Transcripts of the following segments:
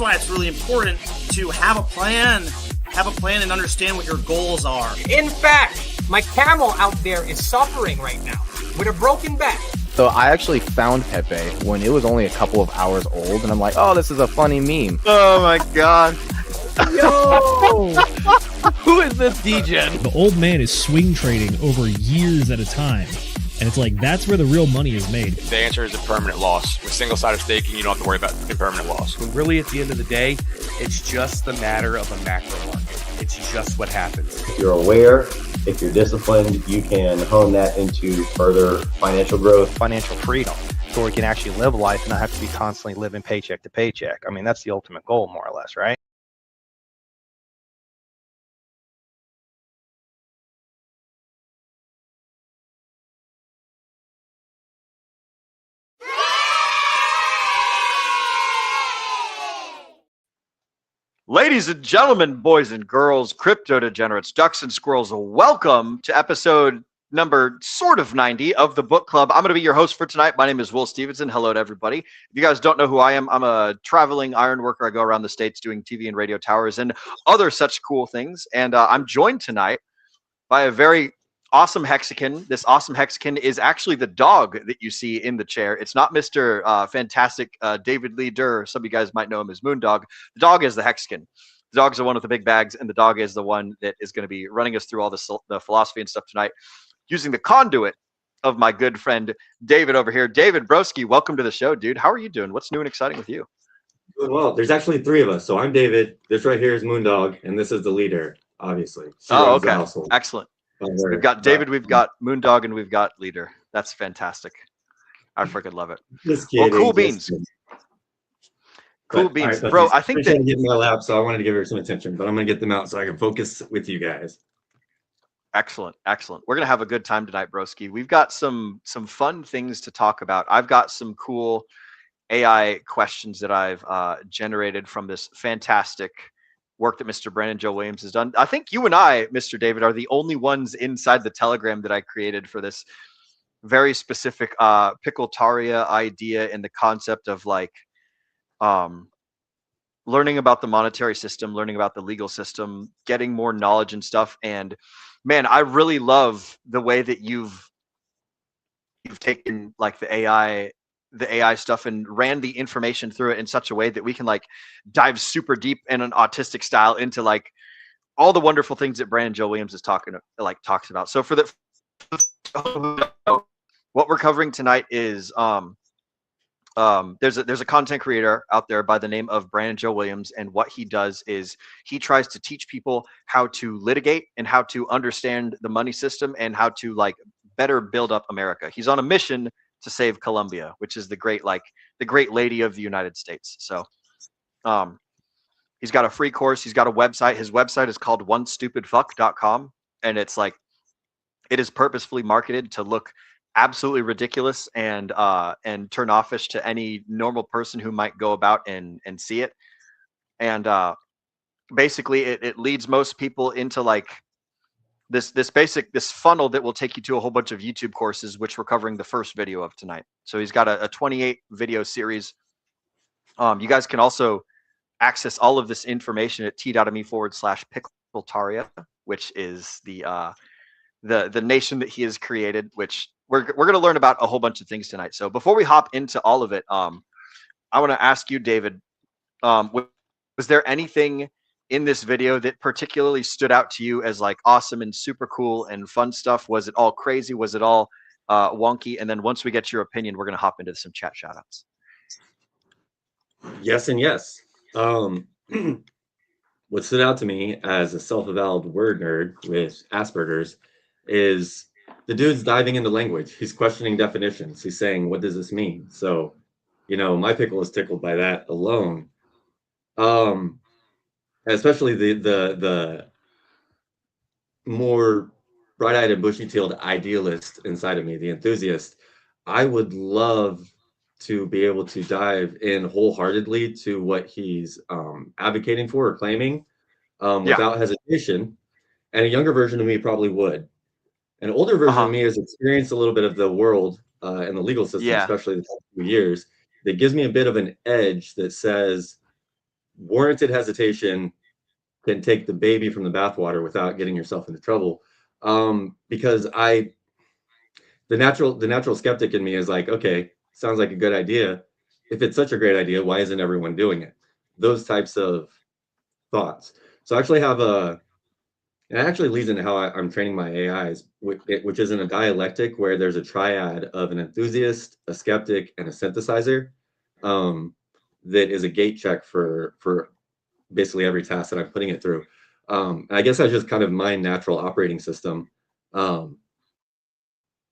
why it's really important to have a plan and understand what your goals are. In fact, my camel out there is suffering right now with a broken back. So I actually found Pepe when it was only a couple of hours old, and I'm like, oh, this is a funny meme. Oh my god. Yo! Who is this degen? The old man is swing trading over years at a time. And it's like, that's where the real money is made. The answer is a permanent loss. With single-sided staking, you don't have to worry about impermanent loss. When really, at the end of the day, it's just the matter of a macro market. It's just what happens. If you're aware, if you're disciplined, you can hone that into further financial growth. Financial freedom, so we can actually live life and not have to be constantly living paycheck to paycheck. I mean, that's the ultimate goal, more or less, right? Ladies and gentlemen, boys and girls, crypto degenerates, ducks and squirrels, welcome to episode number sort of 90 of the Book Club. I'm going to be your host for tonight. My name is Will Stevenson. Hello to everybody. If you guys don't know who I am, I'm a traveling iron worker. I go around the states doing TV and radio towers and other such cool things. And I'm joined tonight by a very awesome Hexagon. This awesome Hexagon is actually the dog that you see in the chair. It's not Mr. Fantastic David Lee Durr. Some of you guys might know him as Moondog. The dog is the Hexagon. The dog's the one with the big bags, and the dog is the one that is going to be running us through all the philosophy and stuff tonight, using the conduit of my good friend David over here. David Broski, welcome to the show, dude. How are you doing? What's new and exciting with you? Well, there's actually three of us. So I'm David. This right here is Moondog, and this is the leader, obviously. Oh, okay. Excellent. We've got David, we've got Moondog, and we've got Leader. That's fantastic. I freaking love it. Just kidding, well, cool beans. Cool beans. Right, bro, I think that... getting my lap, so I wanted to give her some attention, but I'm going to get them out so I can focus with you guys. Excellent. Excellent. We're going to have a good time tonight, broski. We've got some fun things to talk about. I've got some cool AI questions that I've generated from this fantastic work that Mr. Brandon Joe Williams has done. I think you and I, Mr. David, are the only ones inside the Telegram that I created for this very specific Pickletaria idea and the concept of like learning about the monetary system, learning about the legal system, getting more knowledge and stuff. And man, I really love the way that you've taken like the AI stuff and ran the information through it in such a way that we can like dive super deep in an autistic style into like all the wonderful things that Brandon Joe Williams is talks about. So for the what we're covering tonight is there's a content creator out there by the name of Brandon Joe Williams, and what he does is he tries to teach people how to litigate and how to understand the money system and how to like better build up America. He's on a mission to save Colombia, which is the great lady of the United States. So he's got a free course. He's got a website. His website is called onestupidfuck.com. And it's like, it is purposefully marketed to look absolutely ridiculous and turn offish to any normal person who might go about and see it. And basically it leads most people into like this funnel that will take you to a whole bunch of YouTube courses, which we're covering the first video of tonight. So he's got a 28 video series. You guys can also access all of this information at t.me/Pickletaria, which is the nation that he has created, which we're going to learn about a whole bunch of things tonight. So before we hop into all of it, I want to ask you, David, was there anything in this video that particularly stood out to you as like awesome and super cool and fun stuff? Was it all crazy? Was it all wonky? And then once we get your opinion, we're going to hop into some chat shout outs. Yes and yes. What stood out to me as a self-avowed word nerd with Asperger's is the dude's diving into language. He's questioning definitions. He's saying, what does this mean? So, you know, my pickle is tickled by that alone. Especially the more bright-eyed and bushy-tailed idealist inside of me, the enthusiast. I would love to be able to dive in wholeheartedly to what he's advocating for or claiming without hesitation. And a younger version of me probably would. An older version of me has experienced a little bit of the world and the legal system, especially the past few years, that gives me a bit of an edge that says, warranted hesitation can take the baby from the bathwater without getting yourself into trouble. Because the natural skeptic in me is like, okay, sounds like a good idea. If it's such a great idea, why isn't everyone doing it? Those types of thoughts. So I actually have and it actually leads into how I'm training my AIs, which is in a dialectic where there's a triad of an enthusiast, a skeptic, and a synthesizer. That is a gate check for basically every task that I'm putting it through. And I guess that's just kind of my natural operating system. I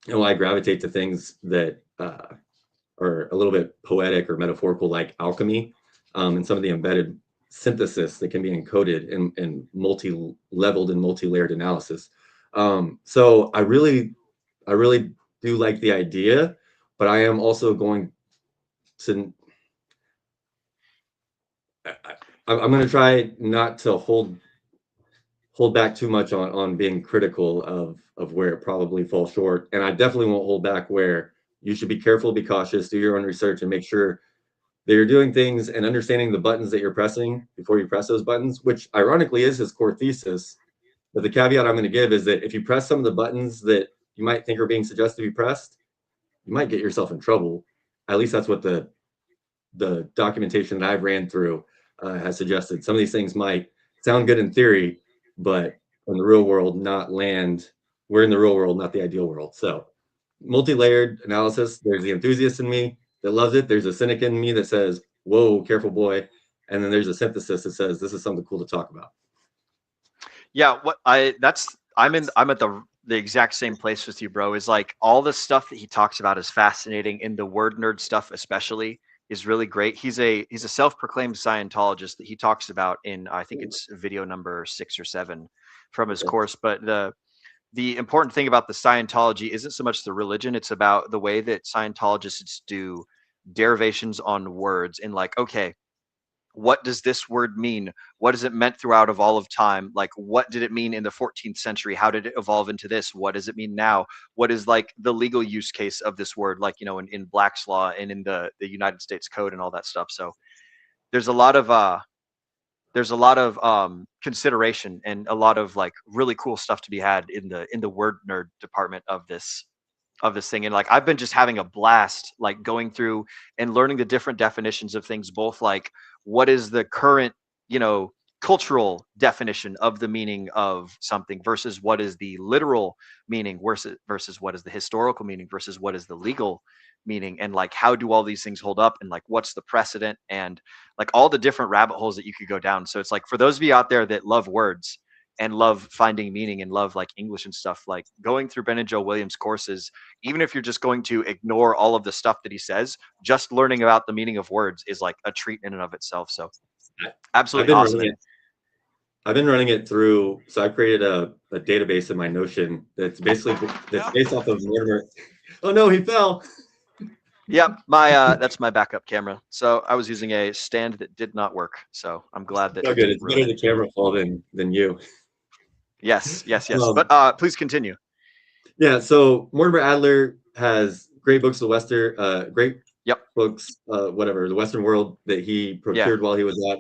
gravitate to things that are a little bit poetic or metaphorical, like alchemy, and some of the embedded synthesis that can be encoded in multi-leveled and multi-layered analysis. So I really do like the idea, but I am also going to I'm going to try not to hold back too much on being critical of where it probably falls short. And I definitely won't hold back where you should be careful, be cautious, do your own research, and make sure that you're doing things and understanding the buttons that you're pressing before you press those buttons, which ironically is his core thesis. But the caveat I'm going to give is that if you press some of the buttons that you might think are being suggested to be pressed, you might get yourself in trouble. At least that's what the documentation that I've ran through has suggested. Some of these things might sound good in theory, but in the real world not land. We're in the real world, not the ideal world. So multi-layered analysis, there's the enthusiast in me that loves it. There's a cynic in me that says, whoa, careful boy. And then there's a synthesis that says, this is something cool to talk about. Yeah, I'm at the exact same place with you, bro. Is like all the stuff that he talks about is fascinating, and the word nerd stuff especially is really great. He's a self-proclaimed Scientologist that he talks about in, I think it's video number 6 or 7 from his course. But the important thing about the Scientology isn't so much the religion, it's about the way that Scientologists do derivations on words, and like, okay, what does this word mean? What has it meant throughout of all of time? Like, what did it mean in the 14th century? How did it evolve into this? What does it mean now? What is like the legal use case of this word? Like, in Black's Law and in the United States Code and all that stuff. So there's a lot of consideration and a lot of like really cool stuff to be had in the word nerd department of this thing. And like, I've been just having a blast, like going through and learning the different definitions of things, both like what is the current, cultural definition of the meaning of something versus what is the literal meaning versus what is the historical meaning versus what is the legal meaning, and like how do all these things hold up, and like what's the precedent, and like all the different rabbit holes that you could go down. So it's like, for those of you out there that love words and love finding meaning and love like English and stuff, like going through Ben and Joe Williams courses, even if you're just going to ignore all of the stuff that he says, just learning about the meaning of words is like a treat in and of itself. So absolutely awesome. I've been running it through. So I created a database in my Notion that's based off of Mortimer. Oh no, he fell. Yep, that's my backup camera. So I was using a stand that did not work. So I'm glad that. Oh, good. It's better the camera fall than you. Yes. But please continue. Yeah. So Mortimer Adler has great books of the Western, great books, the Western world that he procured while he was at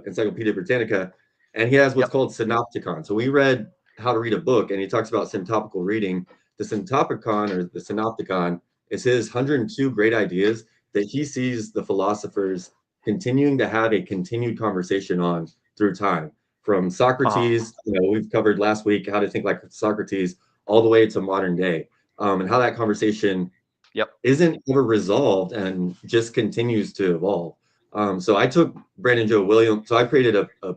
Encyclopedia Britannica, and he has what's called synopticon. So we read how to read a book, and he talks about syntopical reading. The syntopicon or the synopticon is his 102 great ideas that he sees the philosophers continuing to have a continued conversation on through time. From Socrates, we've covered last week how to think like Socrates, all the way to modern day, and how that conversation isn't ever resolved and just continues to evolve. So I took Brandon Joe Williams. So I created a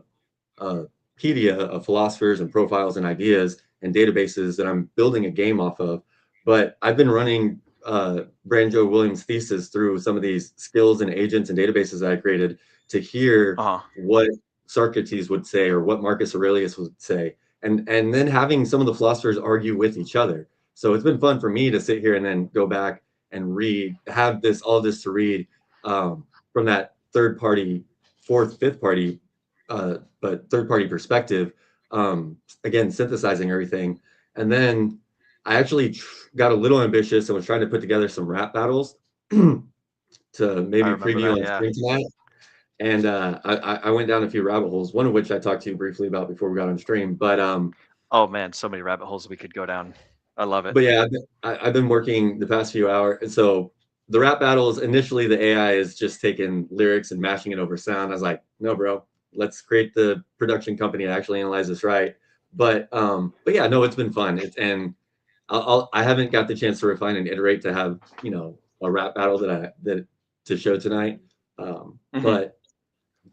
pedia of philosophers and profiles and ideas and databases that I'm building a game off of. But I've been running Brandon Joe Williams' thesis through some of these skills and agents and databases that I created to hear what Socrates would say or what Marcus Aurelius would say, and then having some of the philosophers argue with each other. So it's been fun for me to sit here and then go back and have all this to read from that third party, fifth party, but third party perspective. Again, synthesizing everything, and then I actually got a little ambitious and was trying to put together some rap battles to maybe preview on screen tonight. And I went down a few rabbit holes, one of which I talked to you briefly about before we got on stream. But oh man, so many rabbit holes we could go down. I love it. But yeah, I've been working the past few hours. So the rap battles, initially the AI is just taking lyrics and mashing it over sound. I was like, no, bro, let's create the production company to actually analyze this right. But yeah, no, it's been fun. And I haven't got the chance to refine and iterate to have, you know, a rap battle that to show tonight. But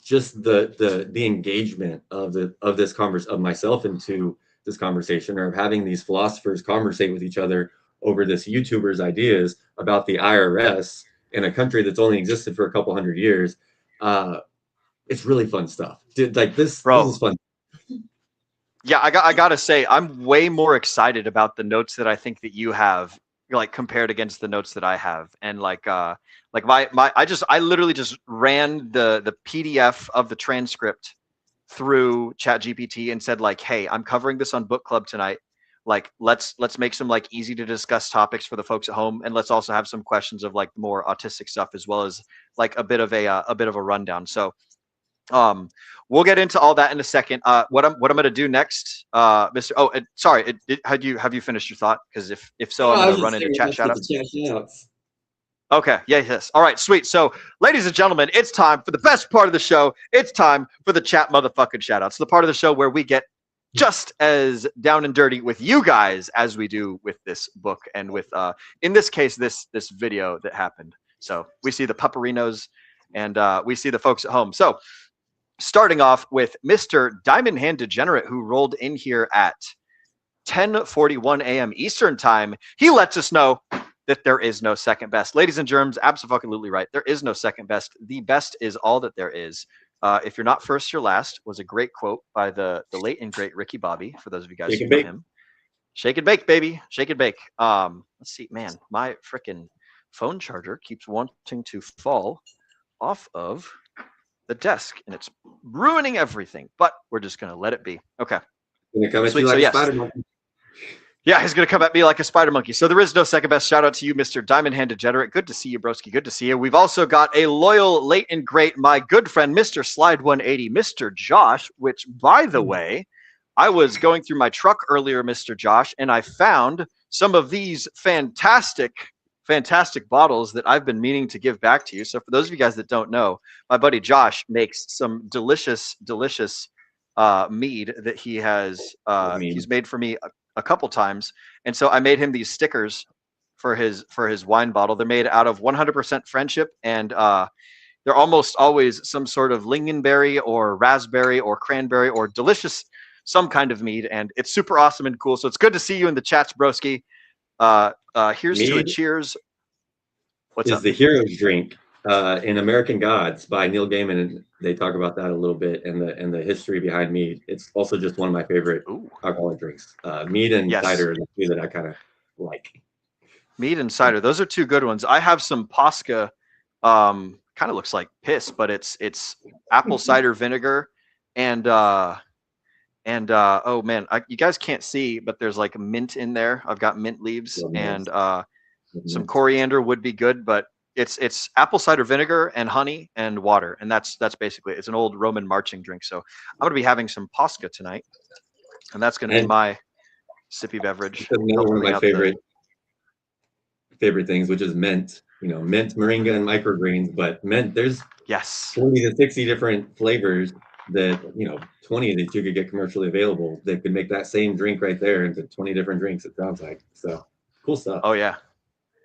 just the engagement of myself into this conversation, or of having these philosophers conversate with each other over this YouTuber's ideas about the IRS in a country that's only existed for a couple hundred years. It's really fun stuff. Like this is fun. Yeah, I gotta say, I'm way more excited about the notes that I think that you have, like compared against the notes that I have. And I literally just ran the PDF of the transcript through ChatGPT and said, like, hey, I'm covering this on book club tonight. Like, let's make some like easy to discuss topics for the folks at home, and let's also have some questions of like more autistic stuff, as well as like a bit of a rundown. So we'll get into all that in a second. What I'm going to do next, Mr. Oh, sorry. Have you finished your thought? Because if so, I'm going to run into chat shoutouts. Okay. Yes. All right. Sweet. So, ladies and gentlemen, it's time for the best part of the show. It's time for the chat motherfucking shoutouts. The part of the show where we get just as down and dirty with you guys as we do with this book, and with in this case this video that happened. So we see the pupperinos, and we see the folks at home. So starting off with Mr. Diamond Hand Degenerate, who rolled in here at 10:41 a.m. Eastern time. He lets us know that there is no second best. Ladies and germs, absolutely right. There is no second best. The best is all that there is. If you're not first, you're last was a great quote by the late and great Ricky Bobby, for those of you guys who know him. Shake and bake, baby. Shake and bake. Let's see, man, my freaking phone charger keeps wanting to fall off of the desk, and it's ruining everything, but we're just going to let it be. Okay. Yeah, he's going to come at me like a spider monkey. So there is no second best. Shout out to you, Mr. Diamond Hand Degenerate. Good to see you, broski. Good to see you. We've also got a loyal, late and great, my good friend, Mr. Slide 180, Mr. Josh, which, by the way, I was going through my truck earlier, Mr. Josh, and I found some of these fantastic bottles that I've been meaning to give back to you. So for those of you guys that don't know, my buddy Josh makes some delicious mead that he has he's made for me a couple times, and so I made him these stickers for his wine bottle. They're made out of 100% friendship, and they're almost always some sort of lingonberry or raspberry or cranberry or delicious some kind of mead, and it's super awesome and cool. So it's good to see you in the chats, broski. Here's mead to a cheers. What's up? The hero's drink in American Gods by Neil Gaiman, and they talk about that a little bit, and the history behind mead. It's also just one of my favorite alcoholic drinks. Mead and cider are the two that I kind of like. Mead and cider, those are two good ones. I have some Posca, kind of looks like piss, but it's apple cider vinegar, and oh man, you guys can't see, but there's like mint in there. I've got mint leaves, and some coriander would be good, but it's apple cider vinegar and honey and water, and that's basically it. It's an old Roman marching drink. So I'm gonna be having some Posca tonight, and that's gonna be my sippy beverage. One of my favorite things, which is mint. You know, mint, moringa, and microgreens. But mint, there's 40 to 60 different flavors that 20 that you could get commercially available that could make that same drink right there into 20 different drinks. It sounds like so cool stuff. Oh yeah.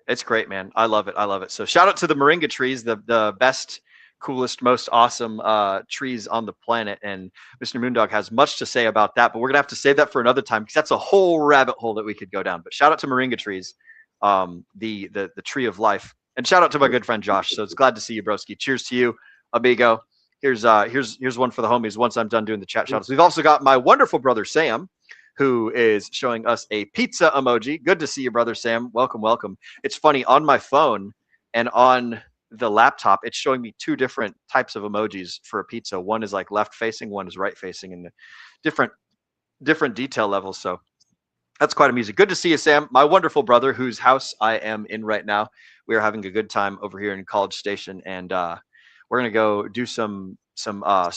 It's great, man. I love it. So shout out to the moringa trees, the best, coolest, most awesome trees on the planet. And Mr. Moondog has much to say about that, but we're gonna have to save that for another time, because that's a whole rabbit hole that we could go down. But shout out to moringa trees, the tree of life. And shout out to my good friend Josh. So it's glad to see you, broski. Cheers to you, amigo. Here's one for the homies once I'm done doing the chat shout outs. We've also got my wonderful brother Sam, who is showing us a pizza emoji. Good to see you, brother Sam. Welcome. It's funny, on my phone and on the laptop, it's showing me two different types of emojis for a pizza. One is like left facing, one is right facing, and different detail levels. So that's quite amusing. Good to see you, Sam, my wonderful brother, whose house I am in right now. We are having a good time over here in College Station, and we're gonna go do some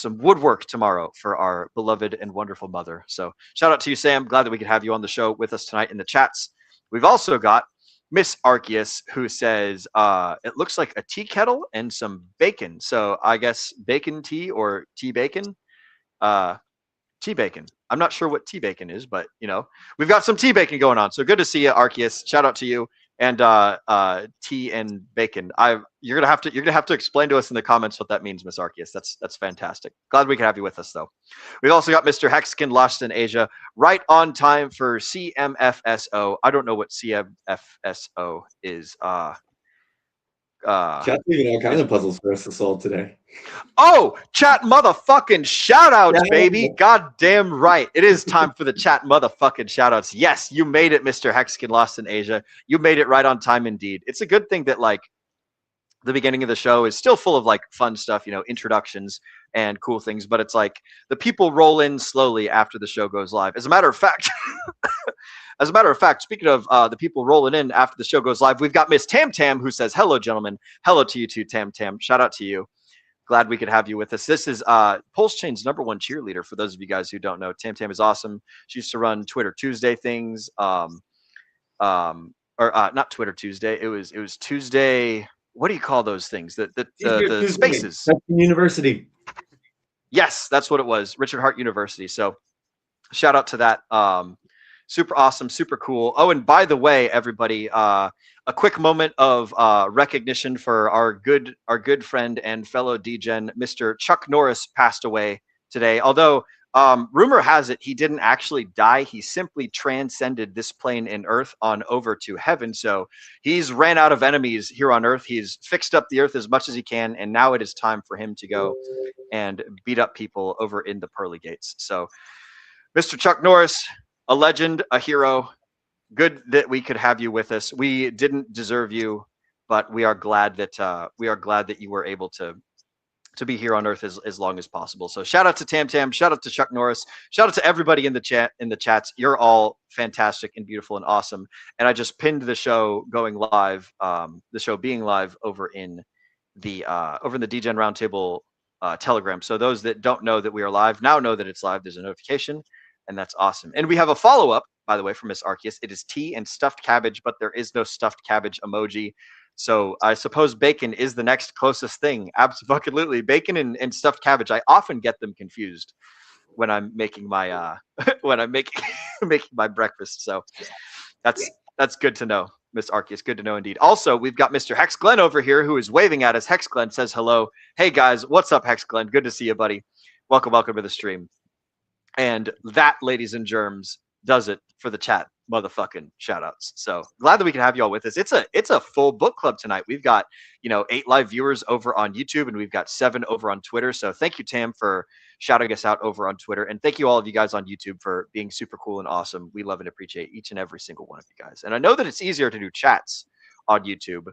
woodwork tomorrow for our beloved and wonderful mother. So shout out to you, Sam. Glad that we could have you on the show with us tonight in the chats. We've also got Miss Arceus, who says it looks like a tea kettle and some bacon. So I guess bacon tea or tea bacon. Tea bacon. I'm not sure what tea bacon is, but you know, we've got some tea bacon going on. So good to see you, Arceus. Shout out to you. And tea and bacon. You're gonna have to explain to us in the comments what that means, Miss Arceus. That's fantastic. Glad we could have you with us though. We've also got Mr. Hexkin lost in Asia, right on time for CMFSO. I don't know what CMFSO is. Chat's leaving all kinds of puzzles for us to solve today. Oh, chat motherfucking shoutouts, baby. God damn right. It is time for the chat motherfucking shoutouts. Yes, you made it, Mr. Hexkin lost in Asia. You made it right on time indeed. It's a good thing that like the beginning of the show is still full of like fun stuff, you know, introductions and cool things, but it's like the people roll in slowly after the show goes live. As a matter of fact, speaking of the people rolling in after the show goes live, we've got Miss Tam Tam who says, hello, gentlemen. Hello to you too, Tam Tam. Shout out to you. Glad we could have you with us. This is Pulse Chain's #1 cheerleader. For those of you guys who don't know, Tam Tam is awesome. She used to run Twitter Tuesday things. Or not Twitter Tuesday. It was Tuesday. What do you call those things? The spaces. That's the university. Yes, that's what it was. Richard Hart University. So shout out to that. Super awesome, super cool. Oh, and by the way, everybody, a quick moment of recognition for our good friend and fellow DGen, Mr. Chuck Norris, passed away today. Although rumor has it he didn't actually die. He simply transcended this plane in Earth on over to heaven. So he's ran out of enemies here on Earth. He's fixed up the Earth as much as he can, and now it is time for him to go and beat up people over in the pearly gates. So Mr. Chuck Norris, a legend, a hero. Good that we could have you with us. We didn't deserve you, but we are glad that you were able to be here on Earth as long as possible. So shout out to Tam Tam, shout out to Chuck Norris, shout out to everybody in the chats. You're all fantastic and beautiful and awesome. And I just pinned the show going live, the show being live over in the DGen Roundtable Telegram. So those that don't know that we are live now know that it's live. There's a notification. And that's awesome. And we have a follow-up, by the way, from Miss Arceus. It is tea and stuffed cabbage, but there is no stuffed cabbage emoji. So I suppose bacon is the next closest thing. Absolutely. Bacon and stuffed cabbage. I often get them confused when I'm making my making my breakfast. So that's good to know, Miss Arceus. Good to know indeed. Also, we've got Mr. Hex Glenn over here who is waving at us. Hex Glenn says hello. Hey guys, what's up, Hex Glenn? Good to see you, buddy. Welcome to the stream. And that, ladies and germs, does it for the chat motherfucking shoutouts. So glad that we can have you all with us. It's a full book club tonight. We've got 8 live viewers over on YouTube, and we've got 7 over on Twitter. So thank you, Tam, for shouting us out over on Twitter, and thank you all of you guys on YouTube for being super cool and awesome. We love and appreciate each and every single one of you guys. And I know that it's easier to do chats on YouTube,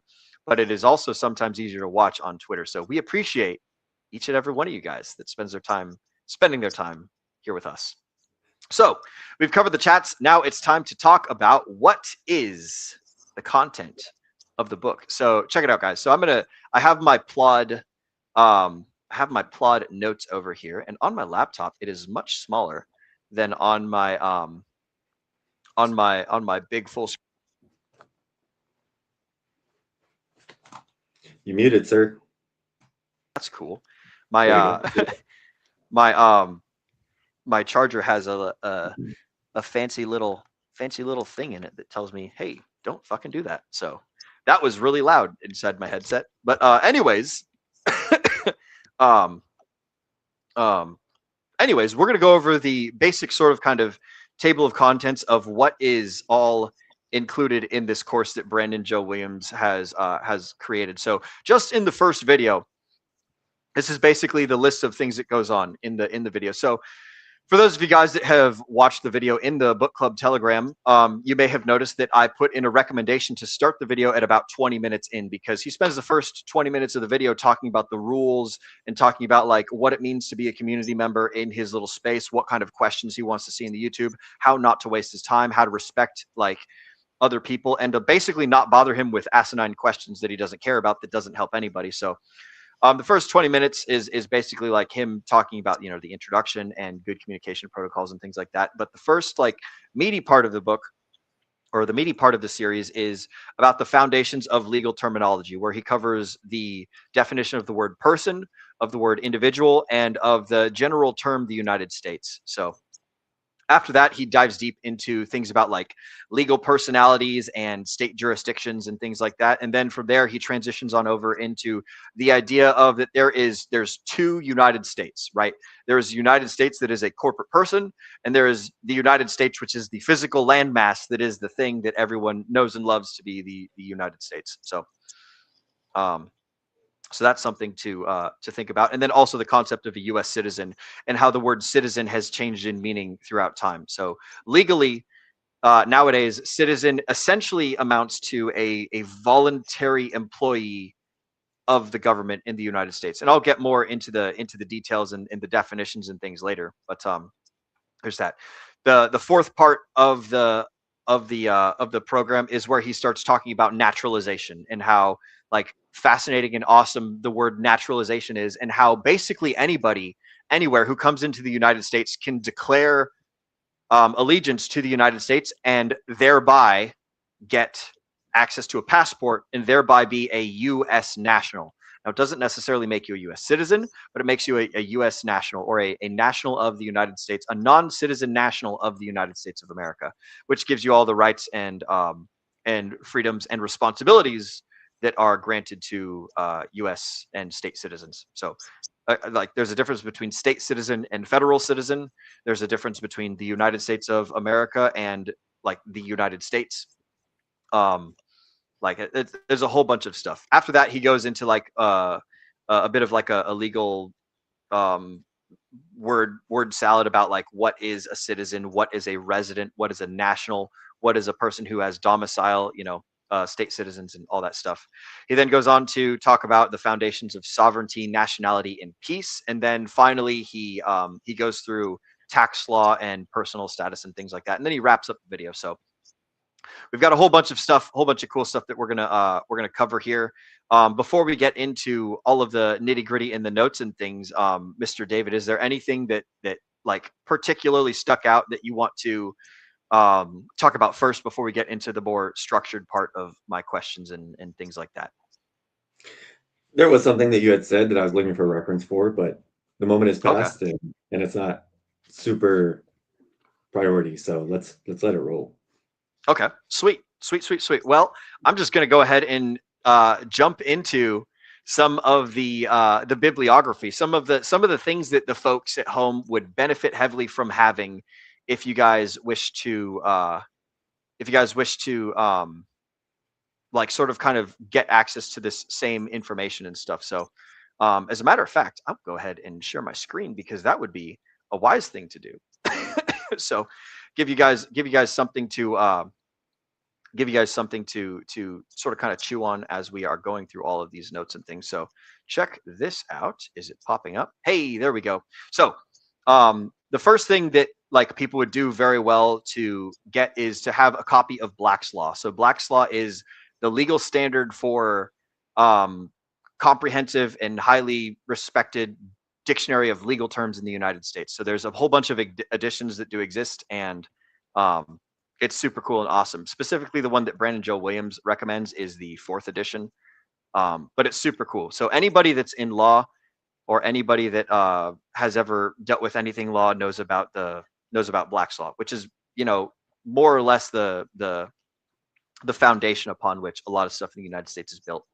but it is also sometimes easier to watch on Twitter. So we appreciate each and every one of you guys that spending their time here with us. So we've covered the chats. Now it's time to talk about what is the content of the book. So check it out, guys. So I have my plod notes over here, and on my laptop it is much smaller than on my big full screen. You muted, sir. That's cool. My charger has a fancy little thing in it that tells me, hey, don't fucking do that. So that was really loud inside my headset. But anyways, we're gonna go over the basic sort of kind of table of contents of what is all included in this course that Brandon Joe Williams has created. So just in the first video, this is basically the list of things that goes on in the video. So for those of you guys that have watched the video in the Book Club Telegram, you may have noticed that I put in a recommendation to start the video at about 20 minutes in, because he spends the first 20 minutes of the video talking about the rules and talking about like what it means to be a community member in his little space, what kind of questions he wants to see in the YouTube, how not to waste his time, how to respect like other people, and to basically not bother him with asinine questions that he doesn't care about, that doesn't help anybody. So The first 20 minutes is basically like him talking about, you know, the introduction and good communication protocols and things like that. But the first like meaty part of the book, or the meaty part of the series, is about the foundations of legal terminology, where he covers the definition of the word person, of the word individual, and of the general term the United States. So after that, he dives deep into things about like legal personalities and state jurisdictions and things like that. And then from there, he transitions on over into the idea of that there's two United States, right? There's the United States that is a corporate person, and there is the United States, which is the physical landmass that is the thing that everyone knows and loves to be the United States. So that's something to think about. And then also the concept of a U.S. citizen and how the word citizen has changed in meaning throughout time. So legally, nowadays, citizen essentially amounts to a voluntary employee of the government in the United States. And I'll get more into the details and the definitions and things later. But there's that. The fourth part of the program is where he starts talking about naturalization and how like fascinating and awesome the word naturalization is, and how basically anybody anywhere who comes into the United States can declare allegiance to the United States and thereby get access to a passport and thereby be a U.S. national. Now, it doesn't necessarily make you a U.S. citizen, but it makes you a U.S. national, or a national of the United States, a non-citizen national of the United States of America, which gives you all the rights and freedoms and responsibilities that are granted to U.S. and state citizens. So like there's a difference between state citizen and federal citizen. There's a difference between the United States of America and like the United States. Like there's a whole bunch of stuff. After that, he goes into like a bit of like a legal word salad about like what is a citizen, what is a resident, what is a national, what is a person who has domicile, you know, state citizens and all that stuff. He then goes on to talk about the foundations of sovereignty, nationality, and peace. And then finally, he goes through tax law and personal status and things like that. And then he wraps up the video. So we've got a whole bunch of stuff, a whole bunch of cool stuff that we're gonna cover here. Before we get into all of the nitty gritty and the notes and things, Mr. David, is there anything that like particularly stuck out that you want to talk about first before we get into the more structured part of my questions and things like that? There was something that you had said that I was looking for a reference for, but the moment has passed, and it's not super priority. So let's let it roll. Okay, sweet. Well, I'm just going to go ahead and jump into some of the bibliography, some of the things that the folks at home would benefit heavily from having, if you guys wish to like sort of kind of get access to this same information and stuff. So as a matter of fact, I'll go ahead and share my screen because that would be a wise thing to do. So give you guys something to sort of kind of chew on as we are going through all of these notes and things. So check this out. Is it popping up? Hey, there we go. So the first thing that like people would do very well to get is to have a copy of Black's Law. So Black's Law is the legal standard for comprehensive and highly respected dictionary of legal terms in the United States. So there's a whole bunch of editions that do exist, and it's super cool and awesome. Specifically, the one that Brandon Joe Williams recommends is the 4th edition, but it's super cool. So anybody that's in law or anybody that has ever dealt with anything law knows about Black's Law, which is, you know, more or less the foundation upon which a lot of stuff in the United States is built.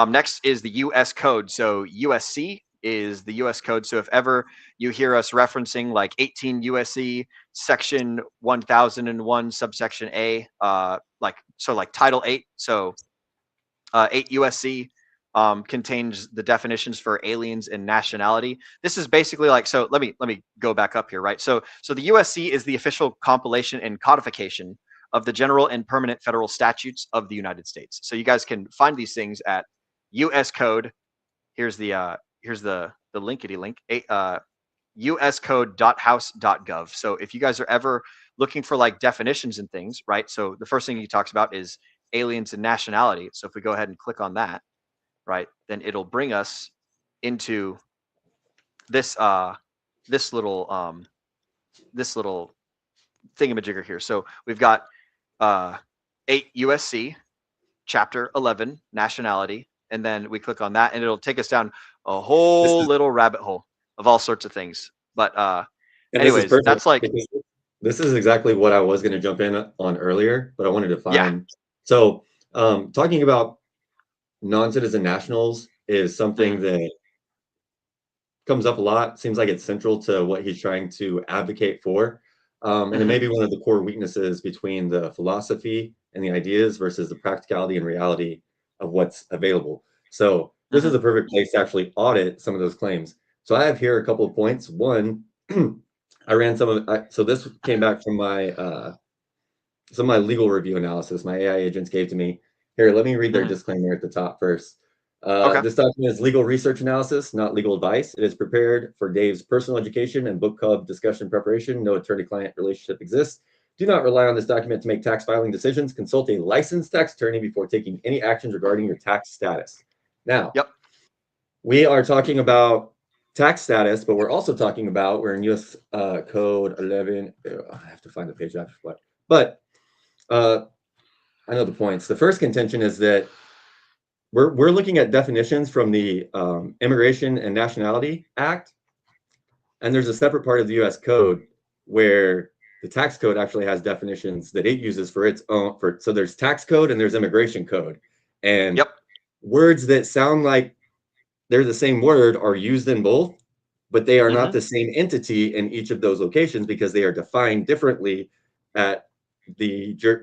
Next is the U.S. Code. So USC is the U.S. Code. So if ever you hear us referencing like 18 USC section 1001 subsection A, like Title 8. So 8 USC contains the definitions for aliens and nationality. This is basically like, so let me go back up here, right? So the USC is the official compilation and codification of the general and permanent federal statutes of the United States. So you guys can find these things at US Code. Here's the linkity link, uscode.house.gov. So if you guys are ever looking for like definitions and things, right? So the first thing he talks about is aliens and nationality. So if we go ahead and click on that, right, then it'll bring us into this this little thingamajigger here. So we've got 8 USC, chapter 11, nationality, and then we click on that, and it'll take us down a whole little rabbit hole of all sorts of things. But anyways, that's like, this is exactly what I was going to jump in on earlier, but I wanted to find. Yeah. So talking about non-citizen nationals is something that comes up a lot. Seems like it's central to what he's trying to advocate for. And it may be one of the core weaknesses between the philosophy and the ideas versus the practicality and reality of what's available. So this is a perfect place to actually audit some of those claims. So I have here a couple of points. One, I ran some of so this came back from my some of my legal review analysis my AI agents gave to me. Here, let me read their disclaimer at the top first. This document is legal research analysis, not legal advice. It is prepared for Dave's personal education and book club discussion preparation. No attorney-client relationship exists. Do not rely on this document to make tax filing decisions. Consult a licensed tax attorney before taking any actions regarding your tax status. Now, we are talking about tax status, but we're also talking about, we're in US Code 11. I have to find the page after what. But I know the points. The first contention is that we're looking at definitions from the Immigration and Nationality Act, and there's a separate part of the U.S. Code where the tax code actually has definitions that it uses for its own. So there's tax code and there's immigration code, and words that sound like they're the same word are used in both, but they are not the same entity in each of those locations because they are defined differently at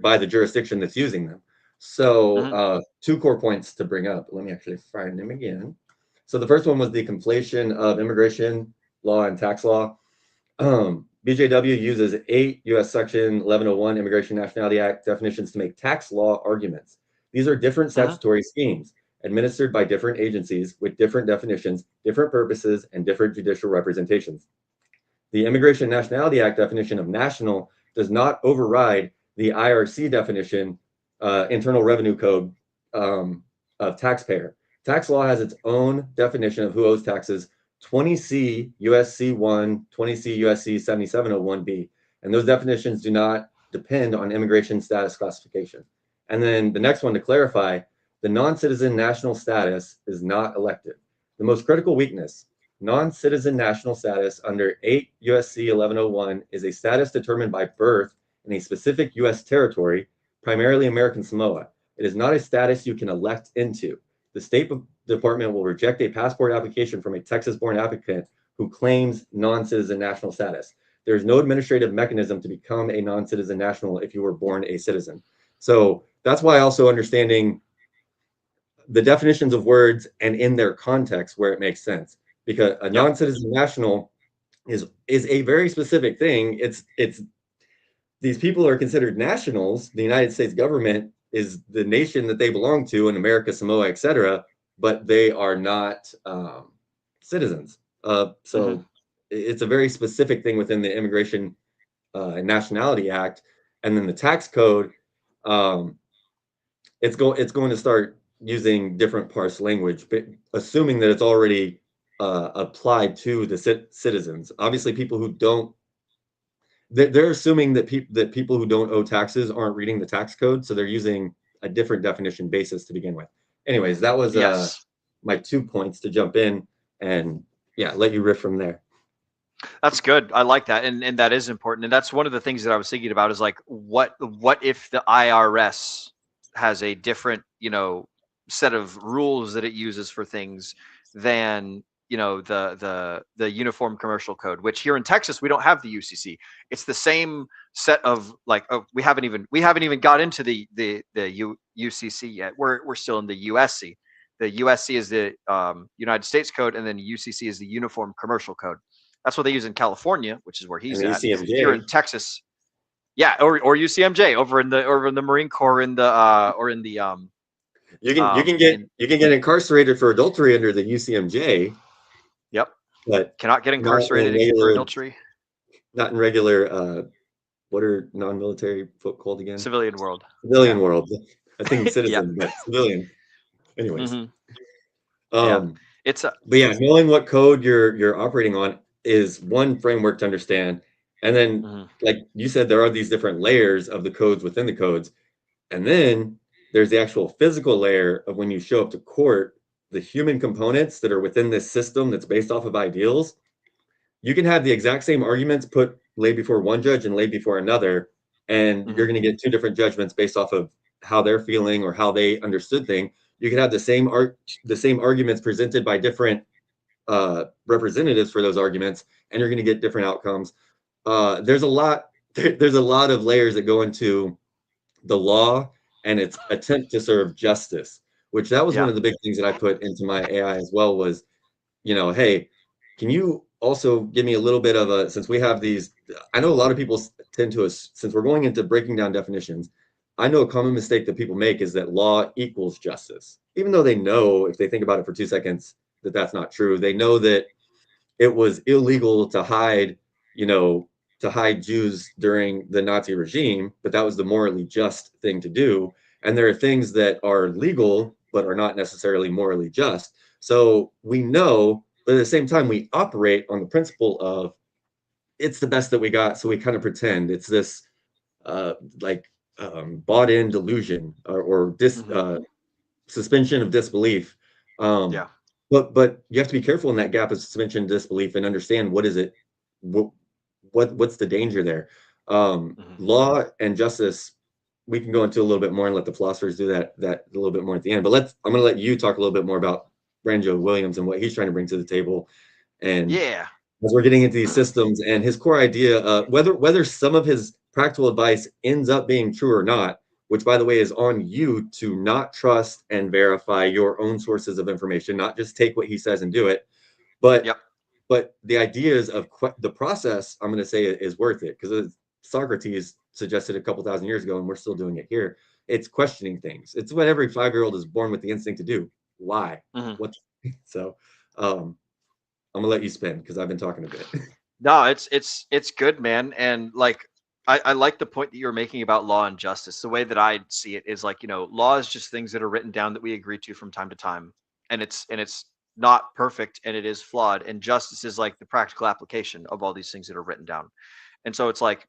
by the jurisdiction that's using them. So 2 core points to bring up. Let me actually find them again. So the first one was the conflation of immigration law and tax law. BJW uses 8 U.S. Section 1101 Immigration Nationality Act definitions to make tax law arguments. These are different statutory schemes administered by different agencies with different definitions, different purposes, and different judicial representations. The Immigration Nationality Act definition of national does not override the IRC definition, Internal Revenue Code, of taxpayer. Tax law has its own definition of who owes taxes, 20C USC 1, 20C USC 7701B, and those definitions do not depend on immigration status classification. And then the next one, to clarify, the non-citizen national status is not elective. The most critical weakness, non-citizen national status under 8 USC 1101 is a status determined by birth in a specific U.S. territory, primarily American Samoa. It is not a status you can elect into. The State Department will reject a passport application from a Texas-born applicant who claims non-citizen national status. There is no administrative mechanism to become a non-citizen national if you were born a citizen. So that's why also understanding the definitions of words and in their context where it makes sense, because a non-citizen national is a very specific thing. It's these people are considered nationals. The United States government is the nation that they belong to in America, Samoa, etc., but they are not citizens. So it's a very specific thing within the Immigration and Nationality Act. And then the tax code, it's going to start using different parse language, but assuming that it's already applied to the citizens. Obviously, people who don't, they're assuming that people who don't owe taxes aren't reading the tax code, so they're using a different definition basis to begin with. Anyways, that was my 2 points to jump in and let you riff from there. That's good. I like that, and that is important. And that's one of the things that I was thinking about is like, what if the IRS has a different, set of rules that it uses for things than the Uniform Commercial Code, which here in Texas we don't have the UCC. It's the same set of we haven't even got into the UCC yet. We're still in the USC. The USC is the United States Code, and then UCC is the Uniform Commercial Code. That's what they use in California, which is where he's at. UCMJ. Here in Texas, or UCMJ over in the Marine Corps you can get incarcerated for adultery under the UCMJ. Yep. But cannot get incarcerated for adultery. Not in regular what are non-military folk called again? Civilian world. Civilian world. I think citizen, but civilian. Anyways. It's a But yeah, knowing what code you're operating on is one framework to understand. And then, Mhm. like you said, there are these different layers of the codes within the codes. And then there's the actual physical layer of when you show up to court, the human components that are within this system that's based off of ideals. You can have the exact same arguments laid before one judge and laid before another, and you're Mhm. going to get two different judgments based off of how they're feeling or how they understood things. You can have the same arguments presented by different representatives for those arguments, and you're going to get different outcomes. There's a lot. There's a lot of layers that go into the law and its attempt to serve justice. Which that was one Yeah. of the big things that I put into my AI as well. Was, hey, can you also give me a little bit of a, since we have these, I know a lot of people tend to, since we're going into breaking down definitions, I know a common mistake that people make is that law equals justice, even though they know, if they think about it for 2 seconds, that that's not true. They know that it was illegal to hide, to hide Jews during the Nazi regime, but that was the morally just thing to do. And there are things that are legal, but are not necessarily morally just. So we know, but at the same time, we operate on the principle of it's the best that we got. So we kind of pretend it's this like bought in delusion or Mhm. suspension of disbelief. Um, Yeah. but you have to be careful in that gap of suspension of disbelief and understand what is it, what what's the danger there. Mhm. Law and justice, we can go into a little bit more and let the philosophers do that a little bit more at the end. But I'm going to let you talk a little bit more about Branjo Williams and what he's trying to bring to the table. And Yeah. as we're getting into these systems and his core idea, whether some of his practical advice ends up being true or not, which by the way is on you to not trust and verify your own sources of information, not just take what he says and do it, but Yep. the ideas of the process, I'm going to say, is worth it, because Socrates suggested a couple thousand years ago, and we're still doing it here. It's questioning things. It's what every 5-year-old is born with the instinct to do. Why? Mhm. What? So, I'm gonna let you spin because I've been talking a bit. No, it's good, man. And like I like the point that you're making about law and justice. The way that I see it is like, law is just things that are written down that we agree to from time to time. And it's not perfect and it is flawed. And justice is like the practical application of all these things that are written down. And so it's like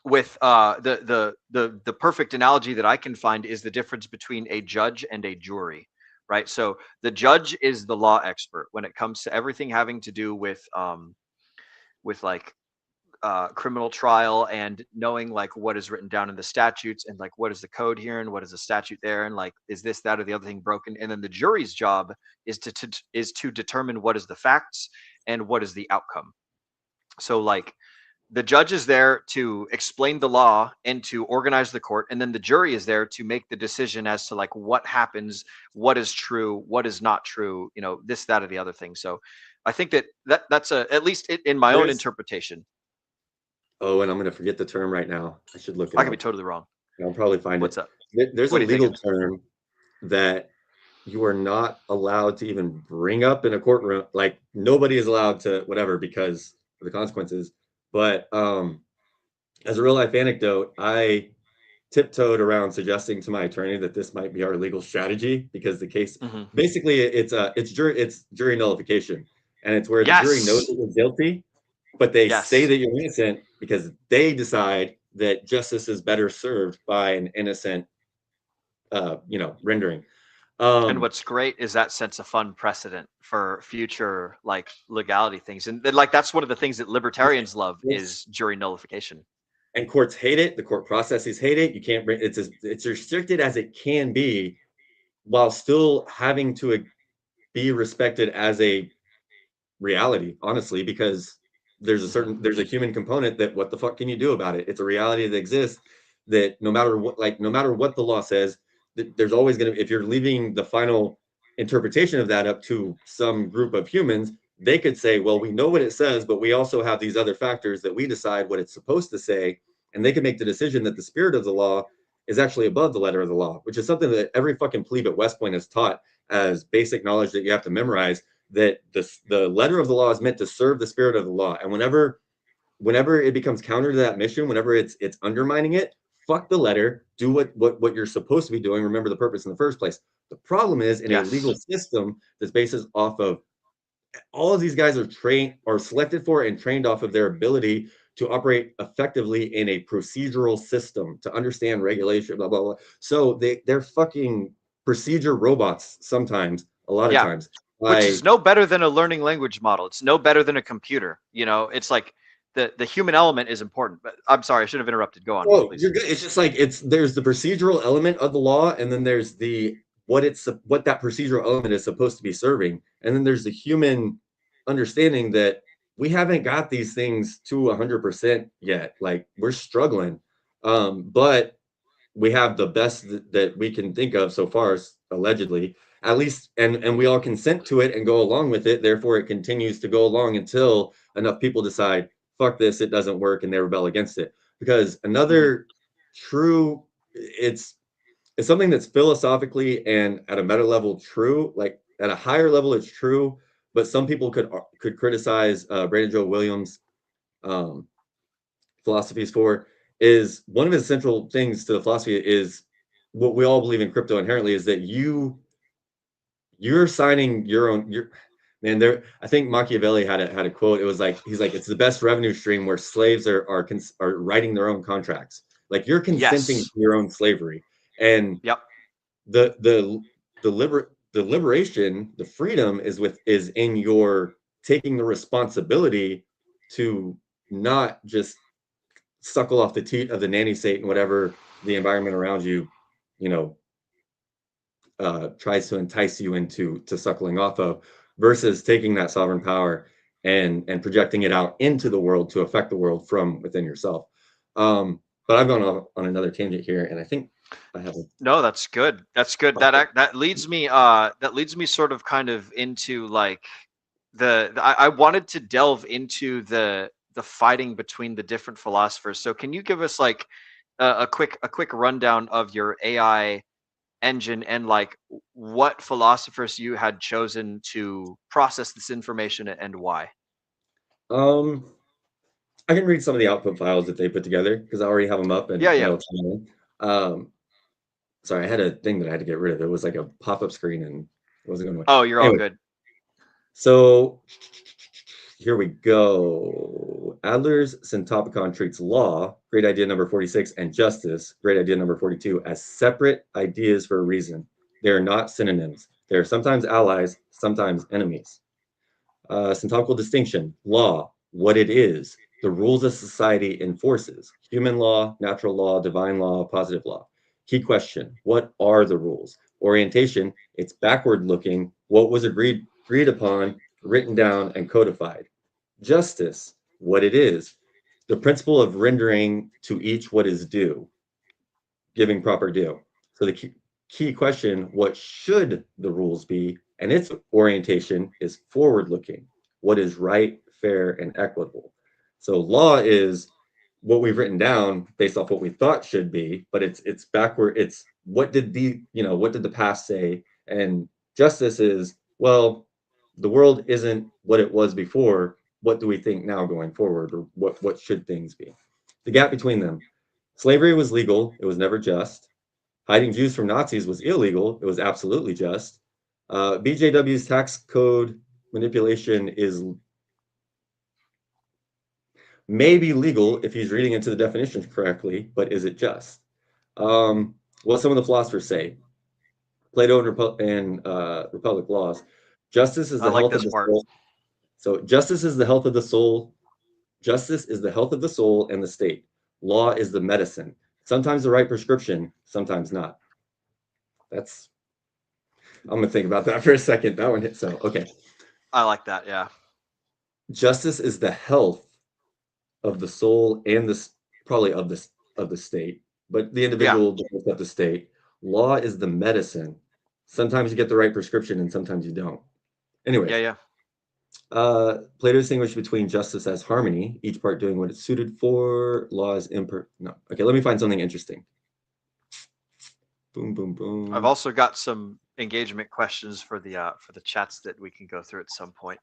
with the perfect analogy that I can find is the difference between a judge and a jury, right? So the judge is the law expert when it comes to everything having to do with like criminal trial and knowing like what is written down in the statutes and like what is the code here and what is the statute there and like is this, that, or the other thing broken. And then the jury's job is to determine what is the facts and what is the outcome. So like the judge is there to explain the law and to organize the court, and then the jury is there to make the decision as to like what happens, what is true, what is not true, this, that, or the other thing. So I think that's at least in my own There's interpretation. Oh, and I'm gonna forget the term right now. I should look it I could be up. totally wrong. I'll probably find it. What's up? There's a What are you legal thinking? term that you are not allowed to even bring up in a courtroom. Like nobody is allowed to whatever because of the consequences. But as a real life anecdote, I tiptoed around suggesting to my attorney that this might be our legal strategy because the case Hmm. basically it's jury nullification, and it's where the jury knows Yes. that you're guilty, but they say Yes. that you're innocent because they decide that justice is better served by an innocent rendering. And um what's great is that sets a fun precedent for future like legality things. And then, like that's one of the things that libertarians love is jury nullification. and courts hate it, the court processes hate it. You can't bring it's restricted as it can be while still having to be respected as a reality, honestly, because there's a human component that what the fuck can you do about it? It's a reality that exists, that no matter what the law says, there's always going to, if you're leaving the final interpretation of that up to some group of humans, they could say, well, we know what it says, but we also have these other factors that we decide what it's supposed to say, and they can make the decision that the spirit of the law is actually above the letter of the law, which is something that every fucking plebe at West Point is taught as basic knowledge that you have to memorize, that the letter of the law is meant to serve the spirit of the law. And whenever it becomes counter to that mission, whenever it's undermining it, fuck the letter, do what you're supposed to be doing. Remember the purpose in the first place. The problem is in a Yes. legal system that's based off of all of these guys are selected for and trained off of their ability to operate effectively in a procedural system, to understand regulation, blah, blah, blah. So they're fucking procedure robots sometimes, a lot of Yeah. times. Which is no better than a learning language model. It's no better than a computer. You know, it's like the human element is important. But I'm sorry, I should have interrupted. Go on. Oh, Please. you're good. It's just like there's the procedural element of the law, and then there's what that procedural element is supposed to be serving, and then there's the human understanding that we haven't got these things to 100% yet. Like we're struggling, but we have the best that we can think of so far, allegedly, at least, and we all consent to it and go along with it. Therefore, it continues to go along until enough people decide, fuck this, it doesn't work, and they rebel against it. Because another true, it's something that's philosophically and at a meta level true. Like at a higher level, it's true, but some people could criticize Brandon Joe Williams' philosophies for is one of his central things to the philosophy is what we all believe in crypto inherently is that you're signing your own man there. I think Machiavelli had a quote. It was like he's like, it's the best revenue stream where slaves are writing their own contracts. Like you're consenting to your own slavery. And Yep. the liberation, the freedom is in your taking the responsibility to not just suckle off the teat of the nanny state and whatever the environment around you, tries to entice you into suckling off of, versus taking that sovereign power and projecting it out into the world to affect the world from within yourself. But I've gone off on another tangent here, and I think I have. No, that's good. That's good. That leads me sort of kind of into like I wanted to delve into the fighting between the different philosophers. So can you give us like a quick rundown of your AI engine and like what philosophers you had chosen to process this information and why? I can read some of the output files that they put together because I already have them up and it'll come in. Sorry, I had a thing that I had to get rid of. It was like a pop-up screen and it wasn't going to. Oh, you're all good. So here we go. Adler's Syntopicon treats law, great idea number 46, and justice, great idea number 42, as separate ideas for a reason. They are not synonyms. They are sometimes allies, sometimes enemies. Syntopical distinction, law, what it is, the rules a society enforces, human law, natural law, divine law, positive law. Key question, what are the rules? Orientation, it's backward looking, what was agreed upon, written down, and codified. Justice, what it is, the principle of rendering to each what is due, giving proper due. So the key question, what should the rules be? And its orientation is forward looking, what is right, fair, and equitable. So law is what we've written down based off what we thought should be, but it's backward. It's what did the past say? And justice is, well, the world isn't what it was before. What do we think now going forward, or what should things be? The gap between them. Slavery was legal. It was never just. Hiding Jews from Nazis was illegal. It was absolutely just. BJW's tax code manipulation is maybe legal if he's reading into the definitions correctly, but is it just? What some of the philosophers say. Plato and Republic Laws. Justice is the health of the soul. So justice is the health of the soul. Justice is the health of the soul and the state. Law is the medicine. Sometimes the right prescription, sometimes not. I'm gonna think about that for a second. That one hit so okay. I like that, yeah. Justice is the health of the soul and probably of the state, but the individual of the state. Law is the medicine. Sometimes you get the right prescription and sometimes you don't. Anyway. Plato distinguished between justice as harmony, each part doing what it's suited for. Law is no. Okay, let me find something interesting. Boom, boom, boom. I've also got some engagement questions for the chats that we can go through at some point.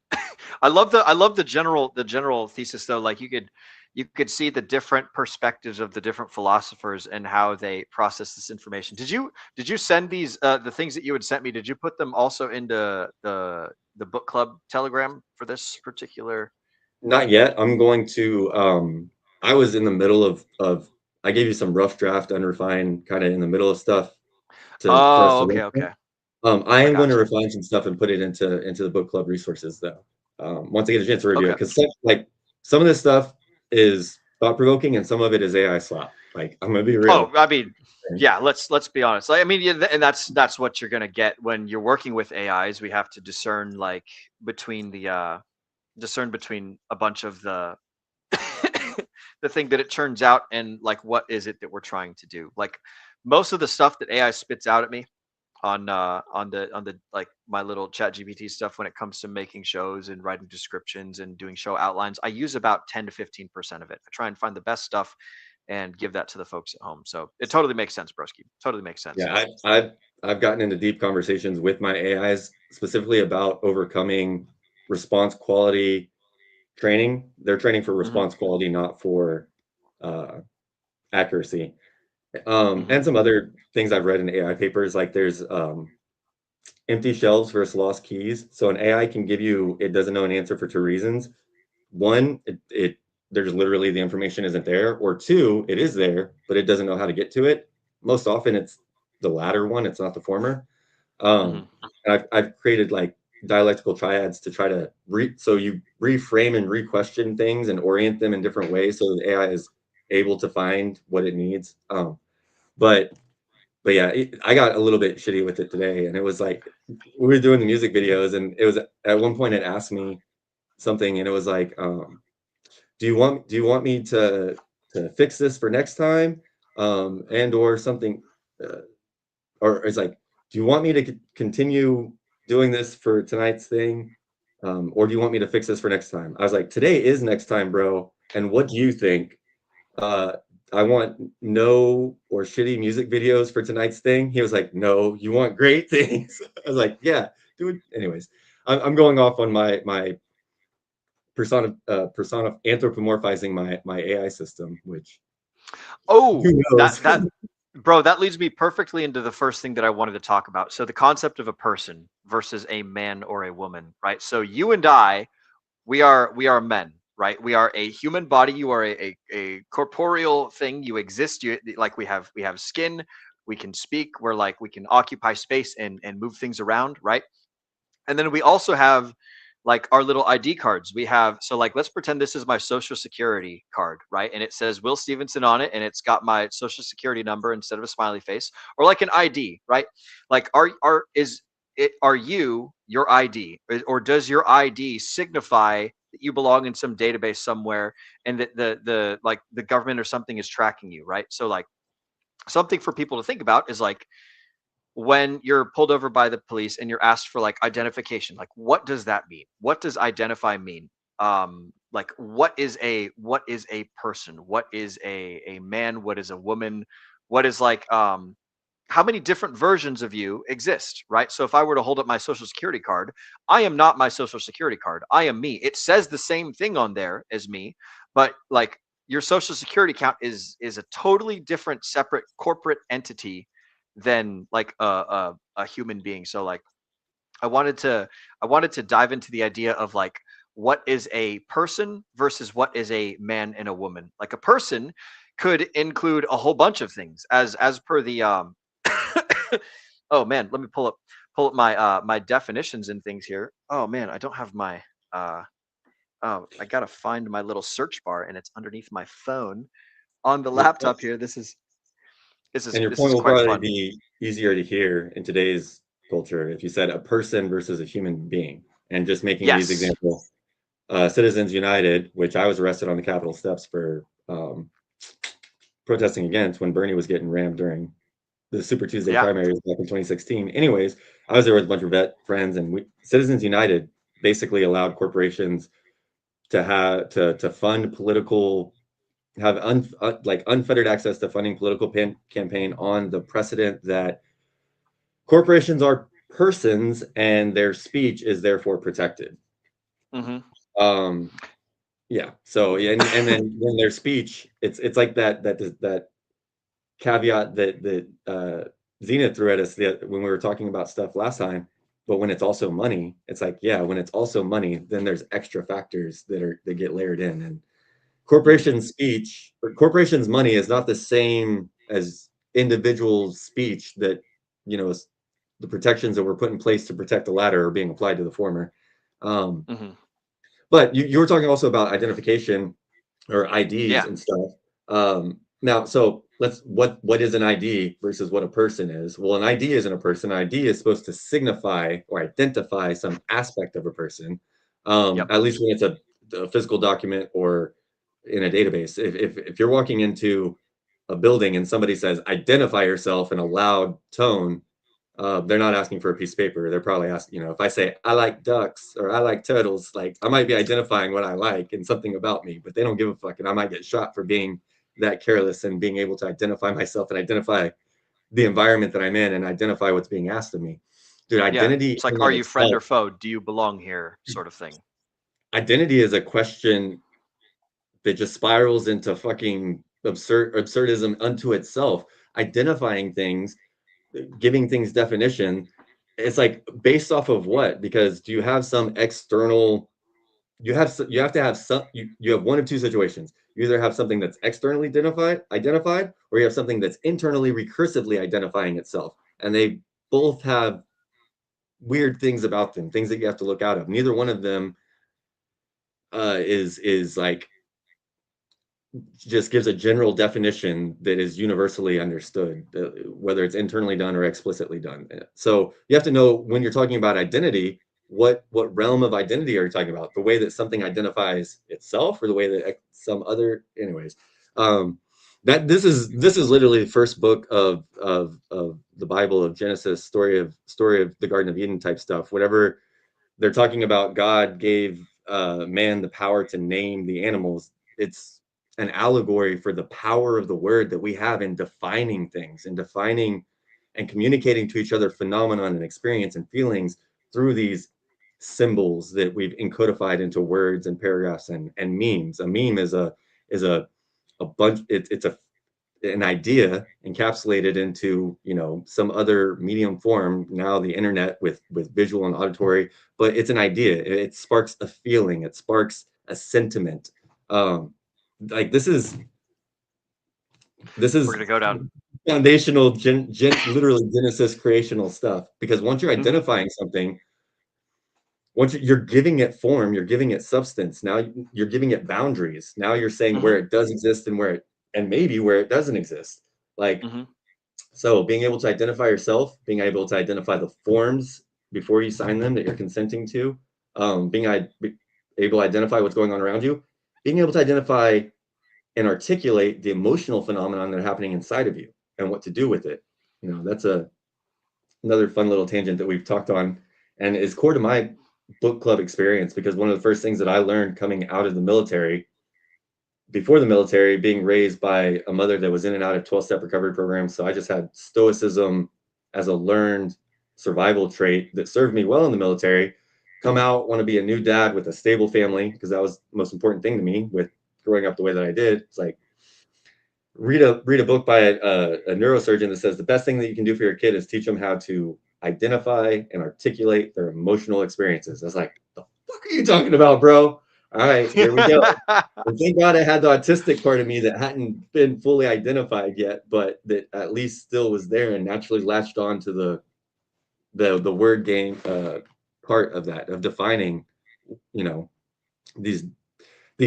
I love the general thesis though. Like you could see the different perspectives of the different philosophers and how they process this information. Did you send these the things that you had sent me? Did you put them also into the book club Telegram for this particular? Not yet. I'm going to. I was in the middle of. I gave you some rough draft, unrefined, kind of in the middle of stuff for us Oh, to okay, look at. okay. I am going to Gotcha. refine some stuff and put it into the book club resources though. Once I get a chance to review it, Okay. because like some of this stuff is thought provoking and some of it is AI slop. Like I'm gonna be real. Oh, I mean, yeah. Let's be honest. Like, I mean, yeah, and that's what you're gonna get when you're working with AIs. We have to discern like between discern between a bunch of the the thing that it turns out and like what is it that we're trying to do. Like most of the stuff that AI spits out at me on the like my little chat GPT stuff when it comes to making shows and writing descriptions and doing show outlines, I use about 10 to 15% of it. I try and find the best stuff and give that to the folks at home. So it totally makes sense, broski. Totally makes sense. Yeah, I've gotten into deep conversations with my AIs specifically about overcoming response quality training. They're training for response quality, not for accuracy. And some other things I've read in AI papers, like there's empty shelves versus lost keys. So an AI can give you, it doesn't know an answer for two reasons. One, it there's literally the information isn't there, or two, it is there, but it doesn't know how to get to it. Most often it's the latter one, it's not the former. And I've created like dialectical triads to try to so you reframe and re-question things and orient them in different ways so the AI is able to find what it needs. But yeah, I got a little bit shitty with it today, and it was like we were doing the music videos, and it was at one point it asked me something, and it was like, do you want me to fix this for next time, and or something, or it's like, do you want me to continue doing this for tonight's thing, or do you want me to fix this for next time? I was like, today is next time, bro, and what do you think? I want no or shitty music videos for tonight's thing. He was like, no, you want great things. I was like, yeah, dude. Anyways, I'm going off on my persona anthropomorphizing my AI system, which Oh, who knows? that bro, that leads me perfectly into the first thing that I wanted to talk about. So the concept of a person versus a man or a woman, right? So you and I, we are men, right? We are a human body. You are a corporeal thing. You exist. You like we have skin. We can speak. We're like we can occupy space and move things around, right? And then we also have like our little ID cards. We have so like let's pretend this is my social security card, right? And it says Will Stevenson on it, and it's got my social security number instead of a smiley face, or like an ID, right? Like are you your ID, or does your ID signify that you belong in some database somewhere, and that the like the government or something is tracking you, right? So like something for people to think about is like when you're pulled over by the police and you're asked for like identification, like what does that mean? What does identify mean? Like what is a person? What is a man? What is a woman? What is like how many different versions of you exist, right? So if I were to hold up my social security card, I am not my social security card. I am me. It says the same thing on there as me, but like your social security account is a totally different, separate corporate entity than like a human being. So like I wanted to dive into the idea of like what is a person versus what is a man and a woman. Like a person could include a whole bunch of things as per the oh man, let me pull up my my definitions and things here. Oh man, I don't have my oh, I gotta find my little search bar, and it's underneath my phone on the laptop here. This is And your point will quite probably fun. be easier to hear in today's culture if you said a person versus a human being, and just making these Yes. examples. Citizens United, which I was arrested on the Capitol steps for protesting against when Bernie was getting rammed during the Super Tuesday Yeah. primaries back in 2016. Anyways, I was there with a bunch of vet friends, and Citizens United basically allowed corporations to have to fund political, have like unfettered access to funding political campaign on the precedent that corporations are persons and their speech is therefore protected. Yeah. So and then when their speech, it's like that caveat that Zenith threw at us when we were talking about stuff last time. But when it's also money, it's like, yeah, when it's also money, then there's extra factors that get layered in. And corporations' speech or corporations' money is not the same as individual speech that, you know, the protections that were put in place to protect the latter are being applied to the former. But you were talking also about identification or IDs and stuff. Now, so what is an ID versus what a person is? Well, an ID isn't a person. An ID is supposed to signify or identify some aspect of a person, at least when it's a physical document or in a database. If you're walking into a building and somebody says, identify yourself in a loud tone, they're not asking for a piece of paper. They're probably asking, you know, if I say I like ducks or I like turtles, like I might be identifying what I like and something about me, but they don't give a fuck. And I might get shot for being that careless and being able to identify myself and identify the environment that I'm in and identify what's being asked of me. Dude, identity. It's like, are you friend or foe? Do you belong here? Sort of thing. Identity is a question that just spirals into fucking absurdism unto itself. Identifying things, giving things definition, it's like based off of what? Because do you have some external, you have to have some, you have one of two situations. You either have something that's externally identified, or you have something that's internally recursively identifying itself. And they both have weird things about them, things that you have to look out of. Neither one of them is like just gives a general definition that is universally understood, whether it's internally done or explicitly done. So you have to know when you're talking about identity, what realm of identity are you talking about? The way that something identifies itself, or the way that some other, anyways. That this is literally the first book of the Bible, of Genesis, story of the Garden of Eden type stuff. Whatever they're talking about, God gave man the power to name the animals. It's an allegory for the power of the word that we have in defining things and defining and communicating to each other phenomenon and experience and feelings through these symbols that we've encodified into words and paragraphs and memes. A meme is a bunch, it's an idea encapsulated into, you know, some other medium form, now the internet with visual and auditory, but it's an idea. It sparks a feeling, it sparks a sentiment. Like this is we're gonna go down foundational literally Genesis creational stuff, because once you're identifying something, once you're giving it form, you're giving it substance, now you're giving it boundaries. Now you're saying where it does exist and maybe where it doesn't exist. Like so being able to identify yourself, being able to identify the forms before you sign them that you're consenting to, being able to identify what's going on around you, being able to identify and articulate the emotional phenomenon that are happening inside of you and what to do with it. You know, that's another fun little tangent that we've talked on and is core to my book club experience, because one of the first things that I learned coming out of the military, before the military, being raised by a mother that was in and out of 12-step recovery programs. So I just had stoicism as a learned survival trait that served me well in the military. Come out, want to be a new dad with a stable family, because that was the most important thing to me with growing up the way that I did. It's like read a book by a neurosurgeon that says the best thing that you can do for your kid is teach them how to identify and articulate their emotional experiences. I was like, the fuck are you talking about, bro? All right, here we go. And thank God I had the autistic part of me that hadn't been fully identified yet, but that at least still was there and naturally latched on to the word game part of that, of defining, you know, these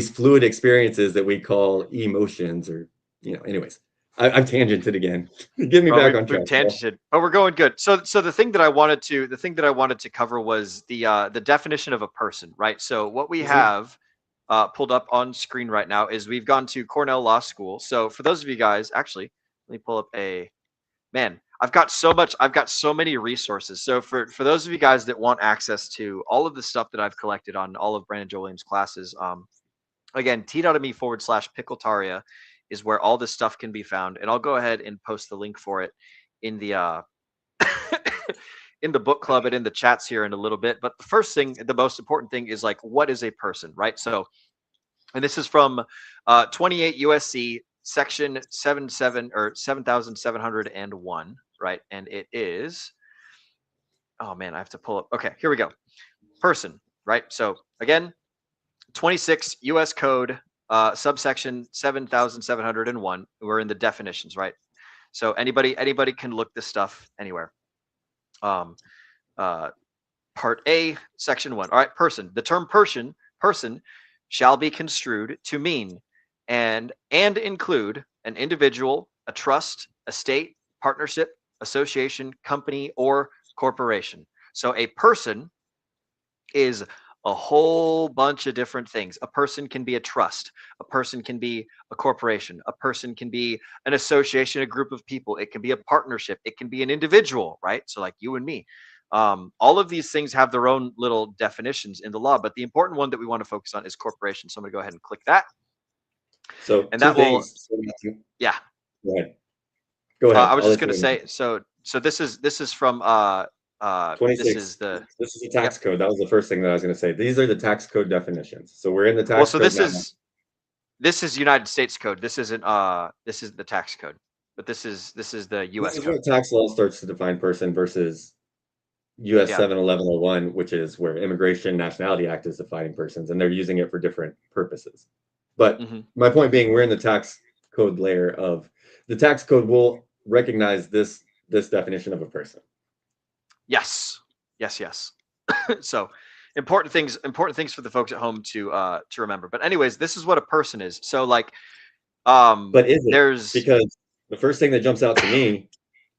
fluid experiences that we call emotions, or, you know, anyways, I've tangented again. Get me back on track. We've tangented, but we're going good. So the thing that I wanted to cover was the definition of a person, right? So what we have pulled up on screen right now is we've gone to Cornell Law School. So for those of you guys, actually, let me pull up I've got so many resources. So for those of you guys that want access to all of the stuff that I've collected on all of Brandon Joe Williams' classes, again, t.me/Pickletaria is where all this stuff can be found. And I'll go ahead and post the link for it in the in the book club and in the chats here in a little bit. But the first thing, the most important thing is like, what is a person, right? So, and this is from 28 USC section 7701, right? And it is, oh man, I have to pull up. Okay, here we go. Person, right? So again, 26 US code, subsection 7701. We're in the definitions, right? So anybody can look this stuff anywhere. Part A, section 1. All right, person. The term person shall be construed to mean and include an individual, a trust, a state, partnership, association, company, or corporation. So a person is a whole bunch of different things. A person can be a trust. A person can be a corporation. A person can be an association, a group of people. It can be a partnership. It can be an individual, right? So like you and me. All of these things have their own little definitions in the law, but the important one that we want to focus on is corporation. So I'm going to go ahead and click that. So and that will, yeah. Go ahead. Go ahead. I was just going to say, so this is from 26. This is the tax code. That was the first thing that I was going to say. These are the tax code definitions. So we're in the tax well, so code this is United States code. This isn't this is the tax code, but this is the US this is code. where tax law starts to define person versus US 71101, which is where Immigration Nationality Act is defining persons, and they're using it for different purposes. But my point being, we're in the tax code layer of the tax code will recognize this definition of a person. Yes. So important things for the folks at home to remember. But anyways, this is what a person is. So like but is it? Because the first thing that jumps out to me,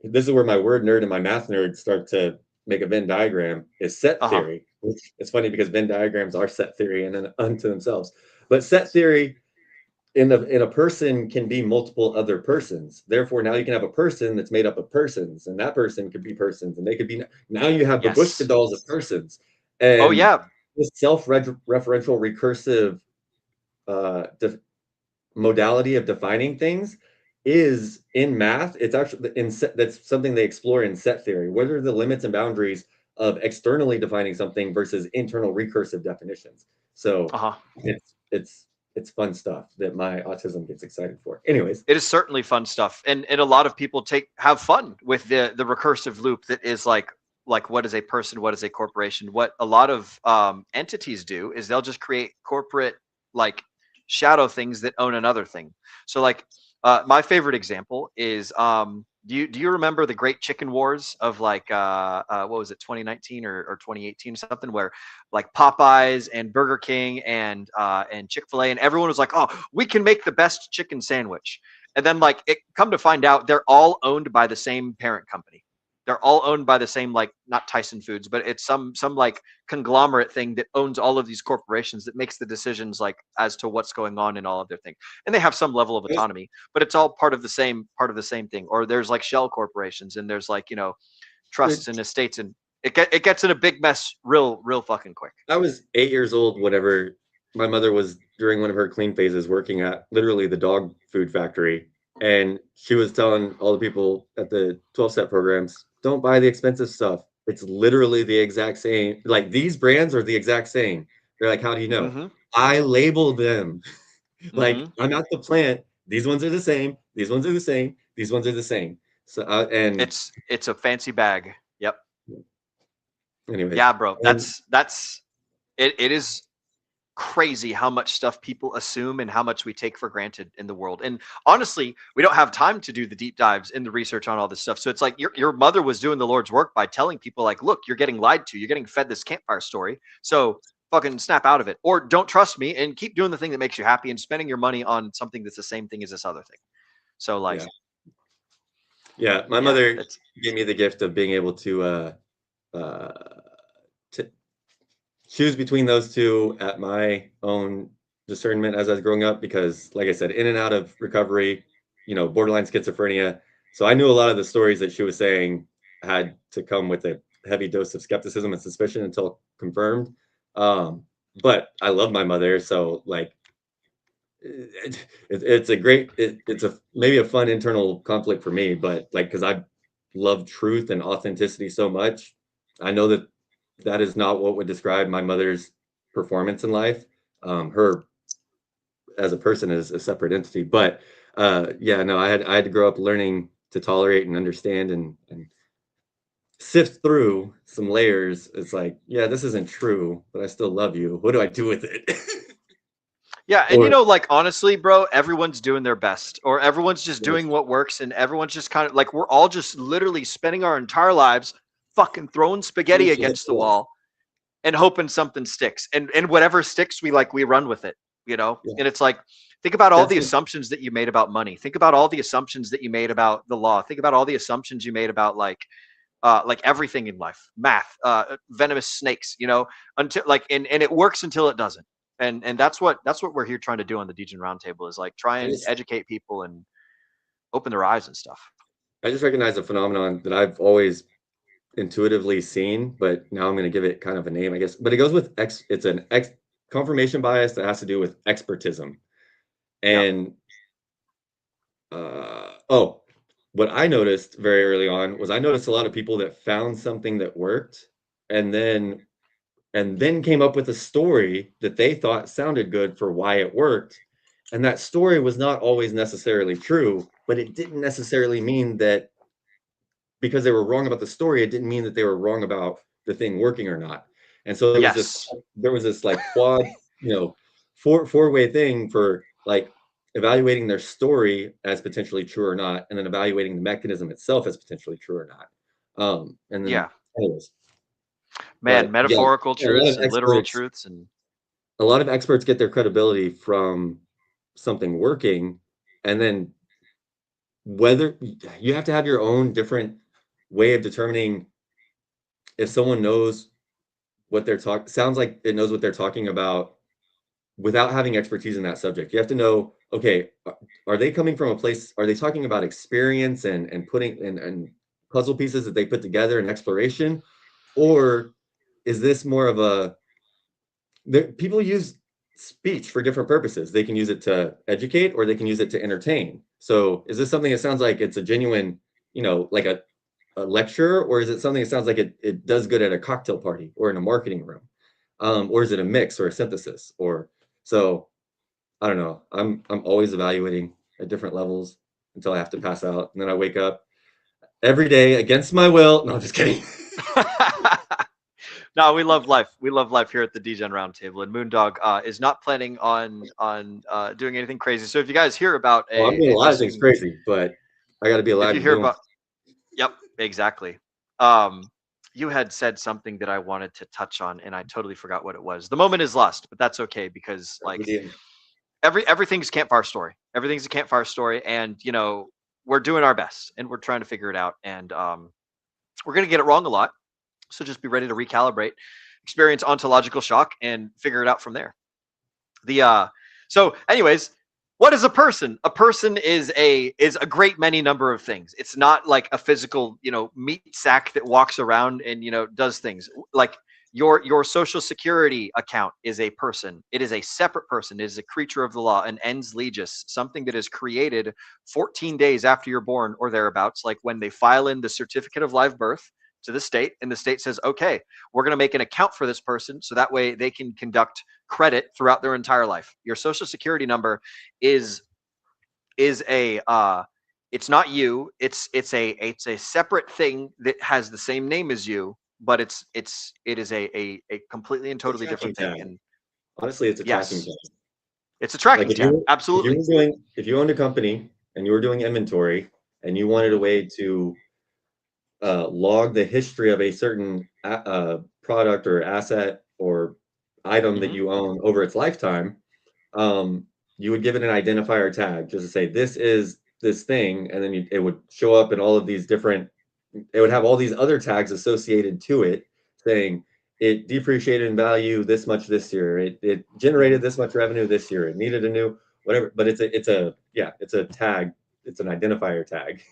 this is where my word nerd and my math nerd start to make a Venn diagram, is set theory. Which it's funny because Venn diagrams are set theory and unto themselves. But set theory in a person can be multiple other persons. Therefore, now you can have a person that's made up of persons, and that person could be persons, and they could be. Now you have the Bush dolls of persons. And this self-referential recursive modality of defining things is in math. It's actually that's something they explore in set theory. What are the limits and boundaries of externally defining something versus internal recursive definitions? So it's fun stuff that my autism gets excited for. Anyways, it is certainly fun stuff, and a lot of people have fun with the recursive loop that is like what is a person, what is a corporation. What a lot of entities do is they'll just create corporate like shadow things that own another thing. So like my favorite example is do you remember the Great Chicken Wars of like what was it, 2019 or 2018 something, where like Popeyes and Burger King and Chick-fil-A and everyone was like, oh, we can make the best chicken sandwich. And then like it come to find out they're all owned by the same parent company. They're all owned by the same, like, not Tyson Foods, but it's some like conglomerate thing that owns all of these corporations that makes the decisions like as to what's going on in all of their things. And they have some level of autonomy, but it's all part of the same thing. Or there's like shell corporations, and there's like, trusts and estates, and it gets in a big mess real fucking quick. I was 8 years old whenever my mother was, during one of her clean phases, working at literally the dog food factory. And she was telling all the people at the 12-step programs, don't buy the expensive stuff. It's literally the exact same. Like, these brands are the exact same. They're like, how do you know? I label them. Like, I'm at the plant. These ones are the same. These ones are the same. These ones are the same. So, and it's a fancy bag. Yep. Anyway. Yeah, bro. It is crazy how much stuff people assume and how much we take for granted in the world. And honestly, we don't have time to do the deep dives in the research on all this stuff. So it's like your mother was doing the Lord's work by telling people like, look, you're getting lied to. You're getting fed this campfire story. So fucking snap out of it, or don't trust me and keep doing the thing that makes you happy and spending your money on something that's the same thing as this other thing. So like, my mother gave me the gift of being able to choose between those two at my own discernment as I was growing up, because like I said, in and out of recovery, borderline schizophrenia. So I knew a lot of the stories that she was saying had to come with a heavy dose of skepticism and suspicion until confirmed. But I love my mother. So like, it's maybe a fun internal conflict for me, but like, cause I love truth and authenticity so much. I know that that is not what would describe my mother's performance in life. Her as a person is a separate entity, but yeah, no, I had to grow up learning to tolerate and understand and sift through some layers. It's like, yeah, this isn't true, but I still love you. What do I do with it? Yeah, and Or like honestly, bro, everyone's doing their best, or everyone's just doing what works, and everyone's just kind of like we're all just literally spending our entire lives fucking throwing spaghetti against the wall and hoping something sticks. And whatever sticks, we run with it, Yeah. And it's like, think about all That's the what- assumptions that you made about money. Think about all the assumptions that you made about the law. Think about all the assumptions you made about like everything in life, math, venomous snakes, until and it works until it doesn't. And that's what we're here trying to do on the Degen Roundtable is like try and educate people and open their eyes and stuff. I just recognize a phenomenon that I've always intuitively seen, but now I'm going to give it kind of a name, I guess. But it goes with it's an confirmation bias that has to do with expertism. And what I noticed very early on was I noticed a lot of people that found something that worked and then came up with a story that they thought sounded good for why it worked. And that story was not always necessarily true, but it didn't necessarily mean that because they were wrong about the story, it didn't mean that they were wrong about the thing working or not. And so there was this like quad, four-way thing for like evaluating their story as potentially true or not, and then evaluating the mechanism itself as potentially true or not. And then anyways. Man, metaphorical truths and literal truths, and a lot of experts get their credibility from something working, and then whether you have to have your own different way of determining if someone knows what they're sounds like it knows what they're talking about without having expertise in that subject. You have to know, okay, are they coming from a place, are they talking about experience and putting and puzzle pieces that they put together in exploration, or is this more of a people use speech for different purposes. They can use it to educate or they can use it to entertain. So is this something that sounds like it's a genuine, like a lecture, or is it something that sounds like it does good at a cocktail party or in a marketing room? Or is it a mix or a synthesis? So I don't know. I'm always evaluating at different levels until I have to pass out. And then I wake up every day against my will. No, I'm just kidding. No, we love life. We love life here at the Degen Roundtable, and Moondog is not planning on doing anything crazy. So if you guys hear about I'm doing a lot of things crazy, but I got to be alive. If you hear about, yep, exactly. You had said something that I wanted to touch on, and I totally forgot what it was. The moment is lost, but that's okay because like everything's a campfire story. Everything's a campfire story, and we're doing our best, and we're trying to figure it out, and we're gonna get it wrong a lot. So just be ready to recalibrate, experience ontological shock, and figure it out from there. So anyways, what is a person? A person is a great many number of things. It's not like a physical, meat sack that walks around and, does things. Like your social security account is a person. It is a separate person. It is a creature of the law, an ens legis, something that is created 14 days after you're born or thereabouts, like when they file in the certificate of live birth to the state, and the state says, okay, we're going to make an account for this person so that way they can conduct credit throughout their entire life. Your social security number is a it's not you, it's a separate thing that has the same name as you, but it is a completely and totally different thing. And honestly, it's a tracking tab. It's a tracking tab. Absolutely. If you owned a company and you were doing inventory and you wanted a way to log the history of a certain product or asset or item that you own over its lifetime, you would give it an identifier tag just to say this is this thing, and then it would show up in all of these different, it would have all these other tags associated to it saying it depreciated in value this much this year, it generated this much revenue this year, it needed a new whatever, but it's a tag, it's an identifier tag.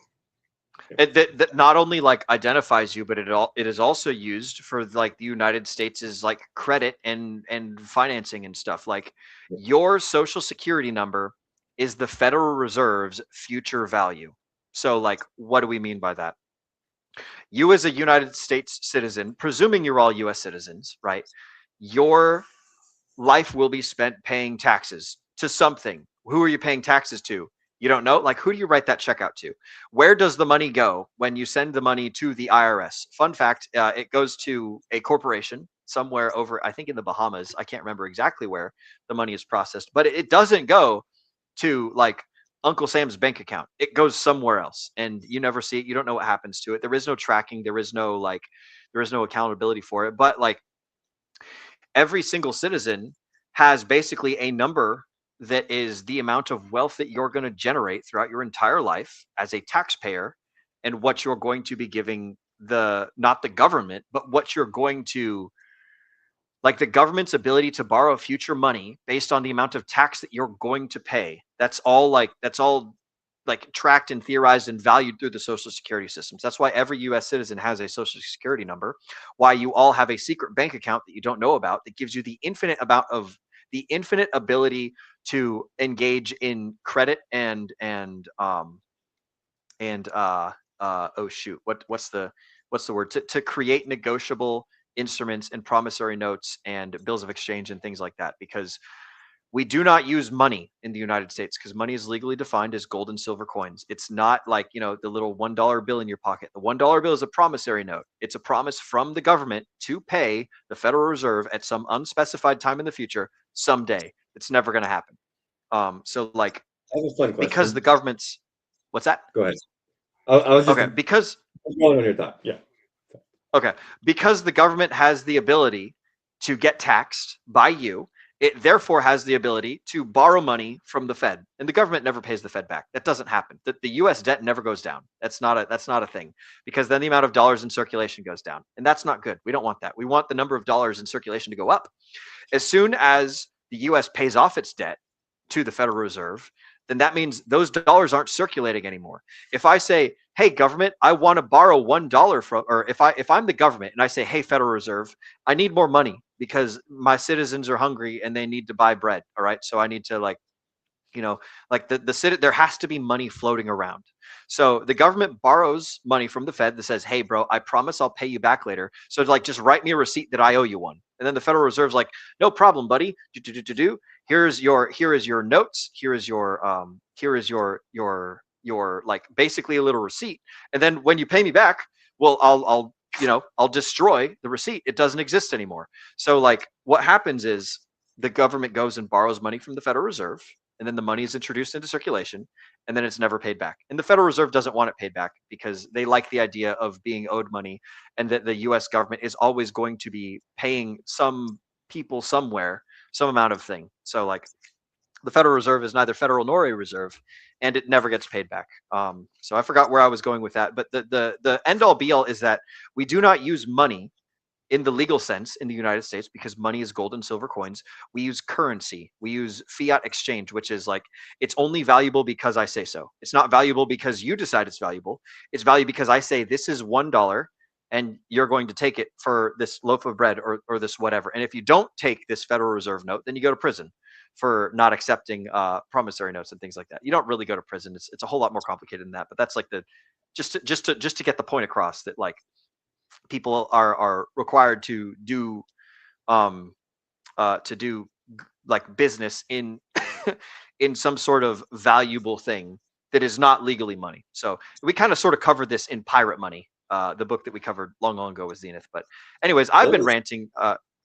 That not only like identifies you, but it is also used for like the United States' like credit and financing and stuff. Like your social security number is the Federal Reserve's future value. So like, what do we mean by that? You as a United States citizen, presuming you're all US citizens, right? Your life will be spent paying taxes to something. Who are you paying taxes to? You don't know? Like, who do you write that check out to? Where does the money go when you send the money to the IRS? Fun fact, it goes to a corporation somewhere over, I think in the Bahamas. I can't remember exactly where the money is processed, but it doesn't go to like Uncle Sam's bank account. It goes somewhere else and you never see it. You don't know what happens to it. There is no tracking. There is no accountability for it. But like every single citizen has basically a number that is the amount of wealth that you're going to generate throughout your entire life as a taxpayer, and what you're going to be giving not the government, but what you're going to, like, the government's ability to borrow future money based on the amount of tax that you're going to pay. That's all tracked and theorized and valued through the social security systems. That's why every US citizen has a social security number, why you all have a secret bank account that you don't know about that gives you the infinite ability to engage in credit and oh shoot, what's the word, to create negotiable instruments and promissory notes and bills of exchange and things like that, because we do not use money in the United States because money is legally defined as gold and silver coins. It's not like, the little $1 bill in your pocket. The $1 bill is a promissory note. It's a promise from the government to pay the Federal Reserve at some unspecified time in the future someday. It's never going to happen. So like, I have a fun question. because the government's, what's that? Go ahead. I was just okay. Because going on your thought. Yeah. Okay. Because the government has the ability to get taxed by you, it therefore has the ability to borrow money from the Fed, and the government never pays the Fed back. That doesn't happen. The U.S. debt never goes down. That's not a thing, because then the amount of dollars in circulation goes down, and that's not good. We don't want that. We want the number of dollars in circulation to go up. As soon as the U.S. pays off its debt to the Federal Reserve, then that means those dollars aren't circulating anymore. If I say, hey, government, I want to borrow $1 from, or if I'm the government and I say, hey, Federal Reserve, I need more money because my citizens are hungry and they need to buy bread. All right. So I need to there has to be money floating around. So the government borrows money from the Fed that says, hey, bro, I promise I'll pay you back later. So just write me a receipt that I owe you one. And then the Federal Reserve's like, no problem, buddy. Here is your notes. Here is your like basically a little receipt. And then when you pay me back, well, I'll destroy the receipt. It doesn't exist anymore. So like what happens is the government goes and borrows money from the Federal Reserve, and then the money is introduced into circulation, and then it's never paid back. And the Federal Reserve doesn't want it paid back because they like the idea of being owed money, and that the US government is always going to be paying some people somewhere some amount of thing. So like the Federal Reserve is neither federal nor a reserve, and it never gets paid back. So I forgot where I was going with that, but the end all be all is that we do not use money in the legal sense in the United States, because money is gold and silver coins. We use currency. We use fiat exchange, which is like, it's only valuable because I say so. It's not valuable because you decide it's valuable. It's valuable because I say this is $1 and you're going to take it for this loaf of bread or this whatever. And if you don't take this Federal Reserve note, then you go to prison for not accepting promissory notes and things like that. You don't really go to prison. It's a whole lot more complicated than that. But that's like just to get the point across that like people are required to do like business in in some sort of valuable thing that is not legally money. So we kind of sort of covered this in Pirate Money, the book that we covered long ago with Zenith. But anyways, I've been ranting.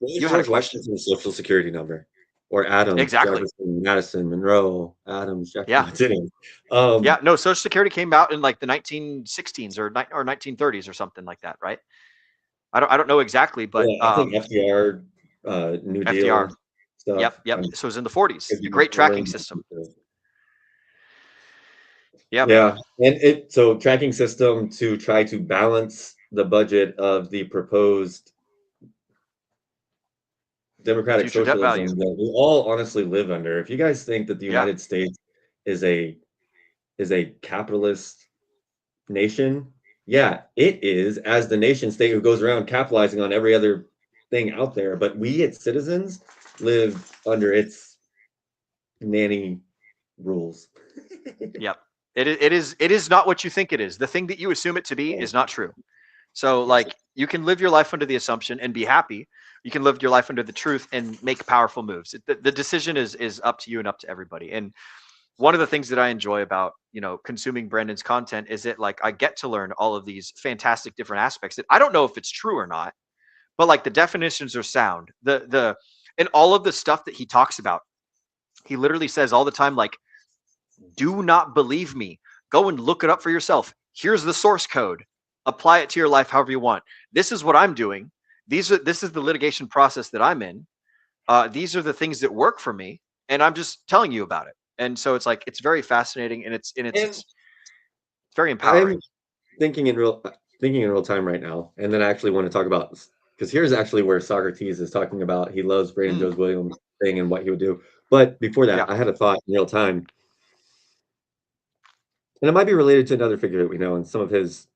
You had a question. Social security number, or Adams, exactly. Jefferson, Madison, Monroe, Adams, Yeah. Jefferson. No, Social Security came out in like the 1916s or 1930s or something like that, right? I don't know exactly, but I think FDR, New Deal. FDR. Stuff. Yep. So it was in the 40s. A great tracking system. Yeah. And so tracking system to try to balance the budget of the proposed democratic socialism that we all honestly live under. If you guys think that the United States is a capitalist nation, yeah, it is, as the nation state who goes around capitalizing on every other thing out there. But we as citizens live under its nanny rules. Yep. It is not what you think it is. The thing that you assume it to be is not true. So like you can live your life under the assumption and be happy. You can live your life under the truth and make powerful moves. The decision is up to you and up to everybody. And one of the things that I enjoy about, consuming Brandon's content is that like I get to learn all of these fantastic different aspects that I don't know if it's true or not, but like the definitions are sound. And all of the stuff that he talks about, he literally says all the time, like, do not believe me. Go and look it up for yourself. Here's the source code. Apply it to your life however you want. This is what I'm doing. This is the litigation process that I'm in. These are the things that work for me, and I'm just telling you about it. And so it's like it's very fascinating, and it's very empowering. I'm thinking in real time right now, and then I actually want to talk about, because here's actually where Socrates is talking about he loves Brandon Jones Williams thing and what he would do. But before that, I had a thought in real time, and it might be related to another figure that we know and some of his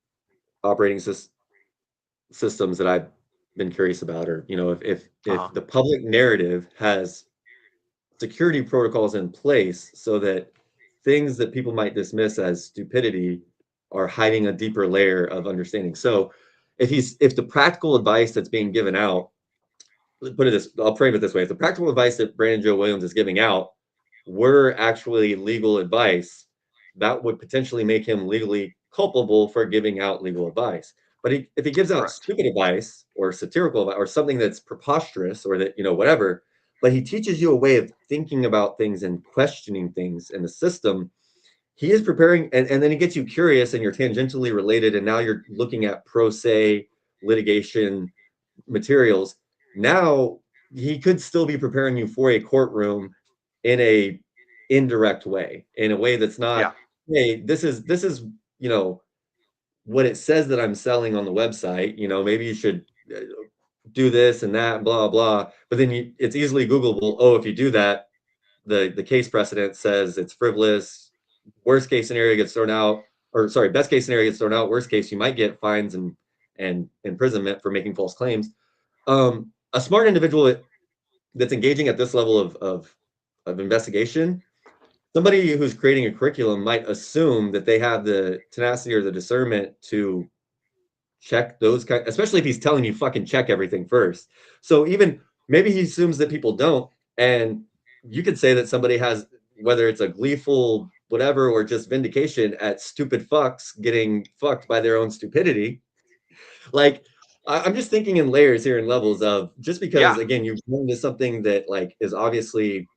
operating systems that I've been curious about, or if the public narrative has security protocols in place so that things that people might dismiss as stupidity are hiding a deeper layer of understanding. So if the practical advice that's being given out, I'll frame it this way: if the practical advice that Brandon Joe Williams is giving out were actually legal advice, that would potentially make him legally culpable for giving out legal advice. But if he gives out stupid advice or satirical advice or something that's preposterous or that, whatever, but he teaches you a way of thinking about things and questioning things in the system, he is preparing, and then he gets you curious and you're tangentially related, and now you're looking at pro se litigation materials. Now he could still be preparing you for a courtroom in a indirect way, in a way that's not, hey, this is what it says that I'm selling on the website. Maybe you should do this and that, blah blah. But then it's easily Googleable. Oh, if you do that, the case precedent says it's frivolous. Worst case scenario gets thrown out, or sorry, best case scenario gets thrown out. Worst case, you might get fines and imprisonment for making false claims. A smart individual that's engaging at this level of investigation, somebody who's creating a curriculum might assume that they have the tenacity or the discernment to check those kind, especially if he's telling you fucking check everything first. So even maybe he assumes that people don't, and you could say that somebody has, whether it's a gleeful whatever or just vindication at stupid fucks getting fucked by their own stupidity. Like, I'm just thinking in layers here and levels of, just because again you've gone into something that like is obviously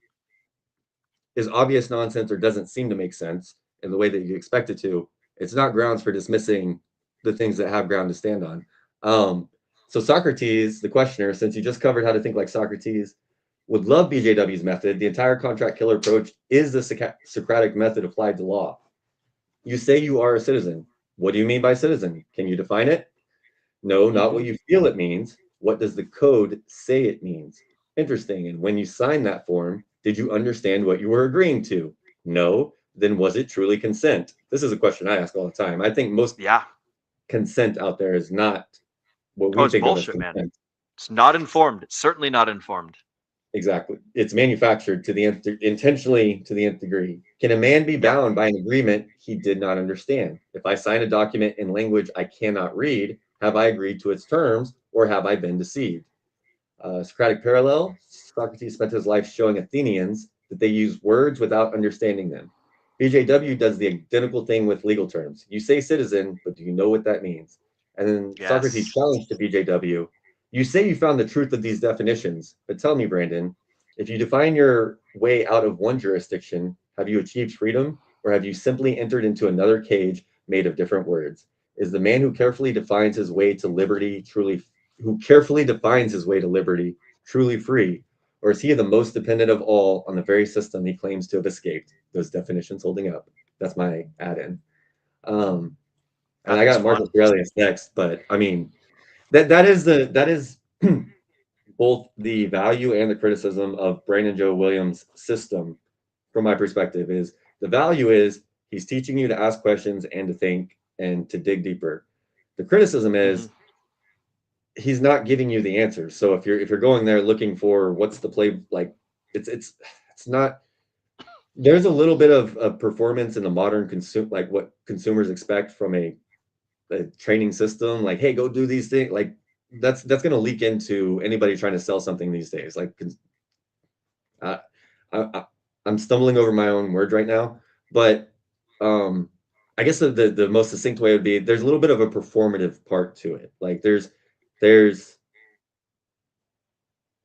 obvious nonsense or doesn't seem to make sense in the way that you expect it to, it's not grounds for dismissing the things that have ground to stand on. So Socrates, the questioner, since you just covered how to think like Socrates, would love BJW's method. The entire contract killer approach is the Socratic method applied to law. You say you are a citizen. What do you mean by citizen? Can you define it? No, not what you feel it means. What does the code say it means? Interesting. And when you signed that form, did you understand what you were agreeing to? No. Then was it truly consent? This is a question I ask all the time. I think most consent out there is not what we think bullshit, of as consent. Man. It's not informed. It's certainly not informed. Exactly. It's manufactured to the intentionally to the nth degree. Can a man be bound by an agreement he did not understand? If I sign a document in language I cannot read, have I agreed to its terms, or have I been deceived? Socratic parallel: Socrates spent his life showing Athenians that they use words without understanding them. BJW does the identical thing with legal terms. You say citizen, but do you know what that means? And then Socrates challenged to BJW: you say you found the truth of these definitions, but tell me, Brandon, if you define your way out of one jurisdiction, have you achieved freedom, or have you simply entered into another cage made of different words? Is the man who carefully defines his way to liberty truly free, or is he the most dependent of all on the very system he claims to have escaped? Those definitions holding up. That's my add-in. And I got Marcus Aurelius next, but I mean, that is both the value and the criticism of Brandon Joe Williams' system. From my perspective, is the value is he's teaching you to ask questions and to think and to dig deeper. The criticism is he's not giving you the answers. So if you're going there looking for what's the play, like it's not. There's a little bit of performance in the modern like what consumers expect from a a training system, like, hey, go do these things, like that's going to leak into anybody trying to sell something these days. Like, I, I'm stumbling over my own words right now, but I guess the most succinct way would be there's a little bit of a performative part to it. Like there's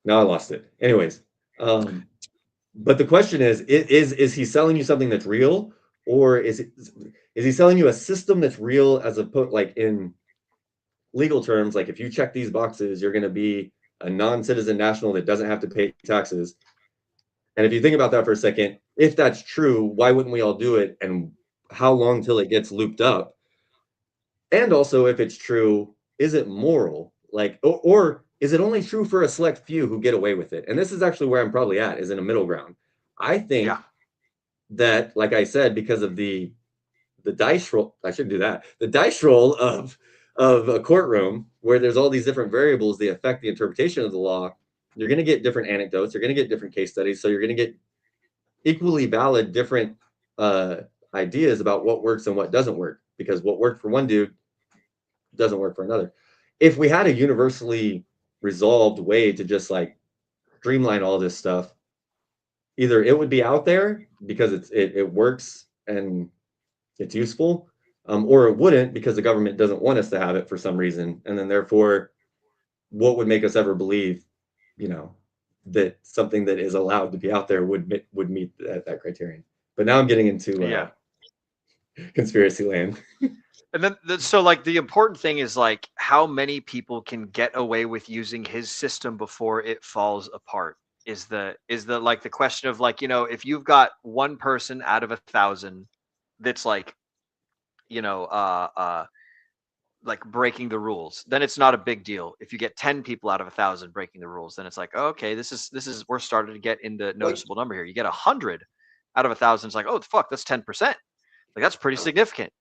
now I lost it. Anyways, but the question is he selling you something that's real, or is he selling you a system that's real, as opposed, like, in legal terms, like if you check these boxes, you're going to be a non-citizen national that doesn't have to pay taxes. And if you think about that for a second, if that's true, why wouldn't we all do it? And how long till it gets looped up? And also, if it's true, is it moral? Like, or is it only true for a select few who get away with it? And this is actually where I'm probably at, is in a middle ground. I think that, like I said, because of the dice roll, I shouldn't do that. The dice roll of a courtroom where there's all these different variables that affect the interpretation of the law, you're going to get different anecdotes, you're going to get different case studies, so you're going to get equally valid different ideas about what works and what doesn't work, because what worked for one dude doesn't work for another. If we had a universally resolved way to just like streamline all this stuff, either it would be out there because it works and it's useful, or it wouldn't because the government doesn't want us to have it for some reason, and then therefore, what would make us ever believe, that something that is allowed to be out there would meet that criterion? But now I'm getting into conspiracy land. And then, so like the important thing is like how many people can get away with using his system before it falls apart is the like the question of like, if you've got one person out of 1,000 that's like, like breaking the rules, then it's not a big deal. If you get 10 people out of 1,000 breaking the rules, then it's like, oh, okay, this is we're starting to get in the noticeable number here. You get 100 out of 1,000, it's like, oh fuck, that's 10%. Like that's pretty significant,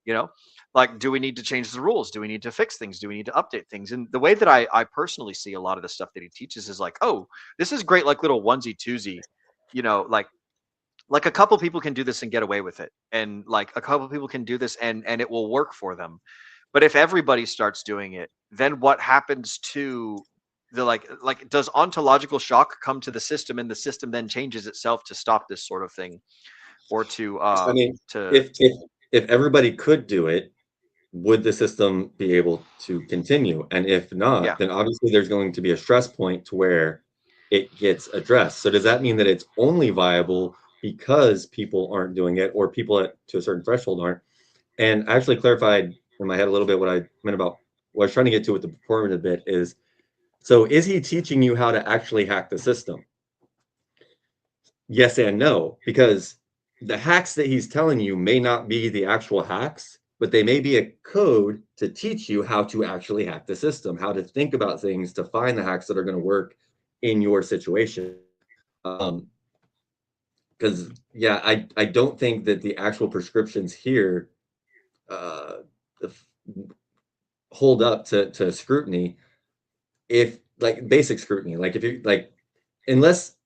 Like, do we need to change the rules? Do we need to fix things? Do we need to update things? And the way that I personally see a lot of the stuff that he teaches is like, oh, this is great, like little onesie twosie, like a couple people can do this and get away with it, and like a couple people can do this and it will work for them. But if everybody starts doing it, then what happens to the like does ontological shock come to the system, and the system then changes itself to stop this sort of thing, or to I mean, if everybody could do it, would the system be able to continue? And if not, then obviously there's going to be a stress point to where it gets addressed. So does that mean that it's only viable because people aren't doing it, or people to a certain threshold aren't? And I actually clarified in my head a little bit what I meant about what I was trying to get to with the performative bit is, so is he teaching you how to actually hack the system? Yes and no, because the hacks that he's telling you may not be the actual hacks, but they may be a code to teach you how to actually hack the system, how to think about things, to find the hacks that are going to work in your situation. Because I don't think that the actual prescriptions here hold up to scrutiny, if like basic scrutiny, like if you like, unless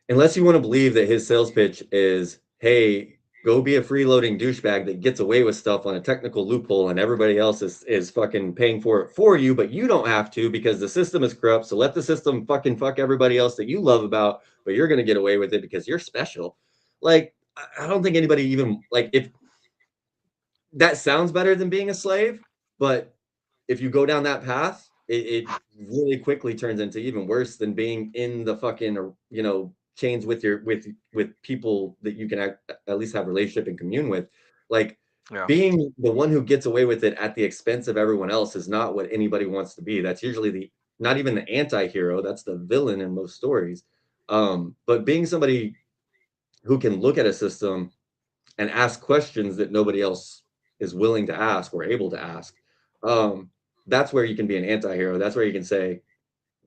you want to believe that his sales pitch is, hey, go be a freeloading douchebag that gets away with stuff on a technical loophole and everybody else is fucking paying for it for you, but you don't have to because the system is corrupt. So let the system fucking fuck everybody else that you love about, but you're going to get away with it because you're special. Like, I don't think anybody even, like, if that sounds better than being a slave, but if you go down that path, it really quickly turns into even worse than being in the fucking, chains with people that you can at least have a relationship and commune with. Like, being the one who gets away with it at the expense of everyone else is not what anybody wants to be. That's usually not even the anti-hero, that's the villain in most stories. But being somebody who can look at a system and ask questions that nobody else is willing to ask or able to ask, that's where you can be an anti-hero. That's where you can say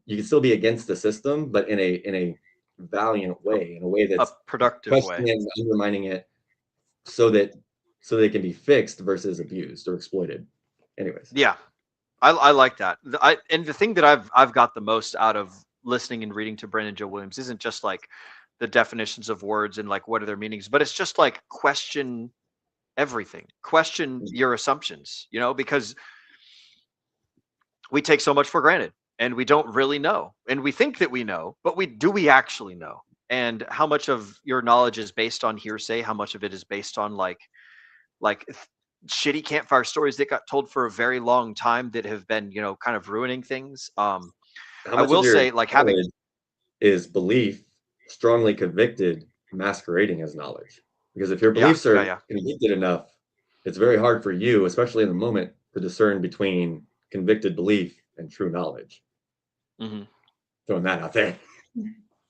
you can still be against the system, but in a valiant way, in a way that's a productive way, and undermining it so they can be fixed versus abused or exploited. Anyways, I like that. And the thing that I've got the most out of listening and reading to Brandon Joe Williams isn't just like the definitions of words and like what are their meanings, but it's just like question everything. Question your assumptions, you know, because we take so much for granted and we don't really know. And we think that we know, but we actually know? And how much of your knowledge is based on hearsay? How much of it is based on like shitty campfire stories that got told for a very long time that have been, you know, kind of ruining things? How I much will of your say, like, having knowledge is belief strongly convicted masquerading as knowledge? Because if your yeah, beliefs are yeah, convicted enough, it's very hard for you, especially in the moment, to discern between convicted belief and true knowledge. yeah. Hmm. Throwing that out there.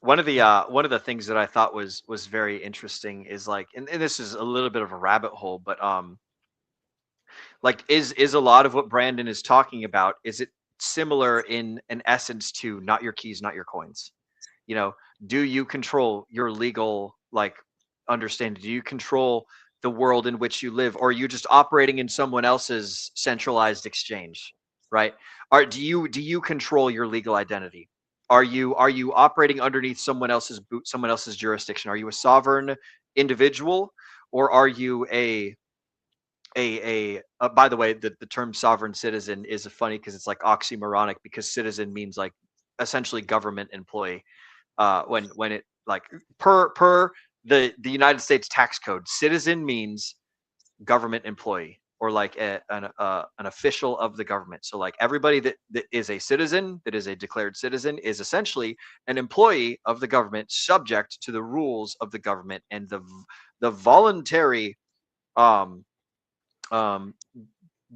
One of the things that I thought was very interesting is like, and this is a little bit of a rabbit hole, but like is a lot of what Brandon is talking about, is it similar in an essence to not your keys, not your coins? You know, do you control your legal like understanding? Do you control the world in which you live, or are you just operating in someone else's centralized exchange, right? Do you control your legal identity? Are you operating underneath someone else's boot, someone else's jurisdiction? Are you a sovereign individual, or are you by the way, the term sovereign citizen is funny because it's like oxymoronic, because citizen means like essentially government employee. When it like per the United States tax code, citizen means government employee, or like an official of the government. So like everybody that is a citizen, that is a declared citizen, is essentially an employee of the government, subject to the rules of the government and the voluntary um um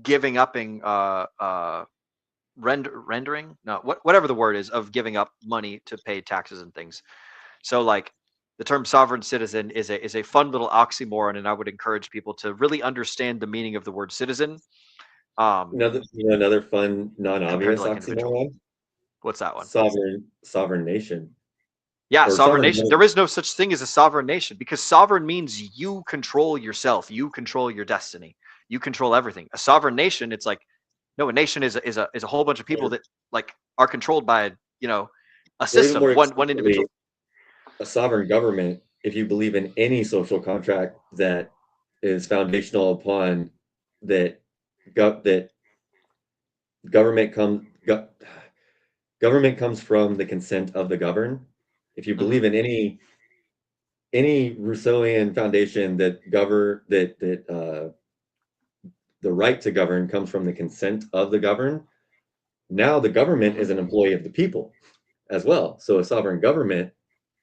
giving upping rendering, no, whatever the word is, of giving up money to pay taxes and things. So like the term sovereign citizen is a fun little oxymoron, and I would encourage people to really understand the meaning of the word citizen. Another fun, Compared non-obvious to like individual. oxymoron. What's that one? Sovereign nation. Yeah, Or sovereign sovereign nation. nation. There is no such thing as a sovereign nation, because sovereign means you control yourself, you control your destiny, you control everything. A sovereign nation, it's like, no, a nation is a whole bunch of people that like are controlled by, you know, a Or even system, more one individual. explicitly, a sovereign government, if you believe in any social contract that is foundational upon that, that government comes government comes from the consent of the governed. If you believe in any Rousseauian foundation that the right to govern comes from the consent of the governed, now the government is an employee of the people as well. So a sovereign government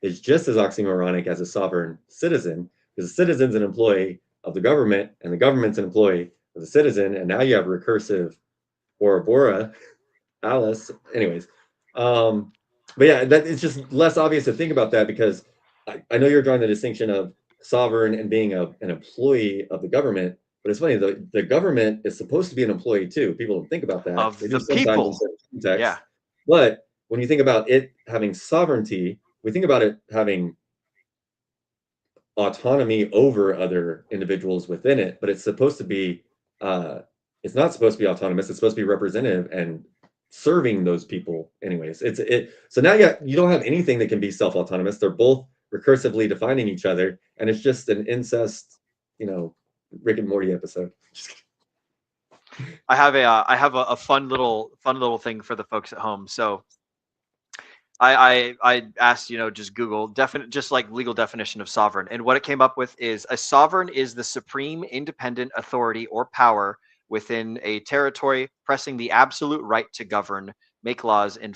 is just as oxymoronic as a sovereign citizen, because the citizen's an employee of the government and the government's an employee of the citizen. And now you have recursive Bora Bora, Alice. Anyways, but yeah, that it's just less obvious to think about that, because I know you're drawing the distinction of sovereign and being an employee of the government, but it's funny, the government is supposed to be an employee too. People don't think about that. Of They do the sometimes in people. certain contexts. Yeah. But when you think about it having sovereignty, we think about it having autonomy over other individuals within it, but it's supposed to be it's not supposed to be autonomous. It's supposed to be representative and serving those people anyways. So now you don't have anything that can be self-autonomous. They're both recursively defining each other, and it's just an incest, Rick and Morty episode. I have a fun little thing for the folks at home. So I asked, just Google just like legal definition of sovereign, and what it came up with is a sovereign is the supreme independent authority or power within a territory, pressing the absolute right to govern, make laws, and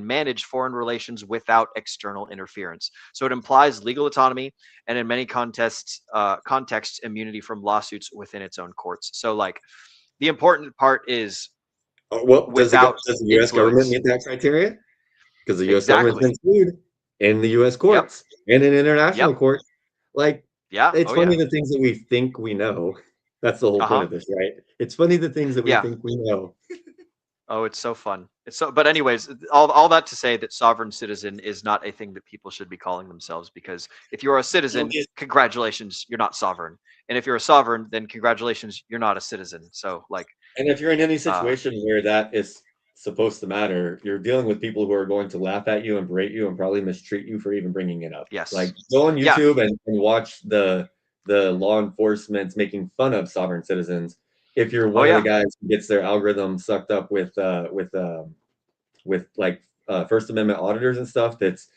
manage foreign relations without external interference. So it implies legal autonomy, and in many contexts, immunity from lawsuits within its own courts. So like the important part is Well, does the U.S. government influence. meet that criteria? Because the U.S. Exactly. government's been sued in the U.S. courts and in international courts. Like, yeah, it's funny the things that we think we know. That's the whole point of this, right? It's funny the things that we think we know. Oh, it's so fun. But anyways, all that to say that sovereign citizen is not a thing that people should be calling themselves, because if you're a citizen, congratulations, you're not sovereign. And if you're a sovereign, then congratulations, you're not a citizen. So like, and if you're in any situation where that is supposed to matter, you're dealing with people who are going to laugh at you and berate you and probably mistreat you for even bringing it up. Yes. Like, go on YouTube and watch the the law enforcement's making fun of sovereign citizens. If you're one Oh, of the yeah. guys who gets their algorithm sucked up with like First Amendment auditors and stuff, that's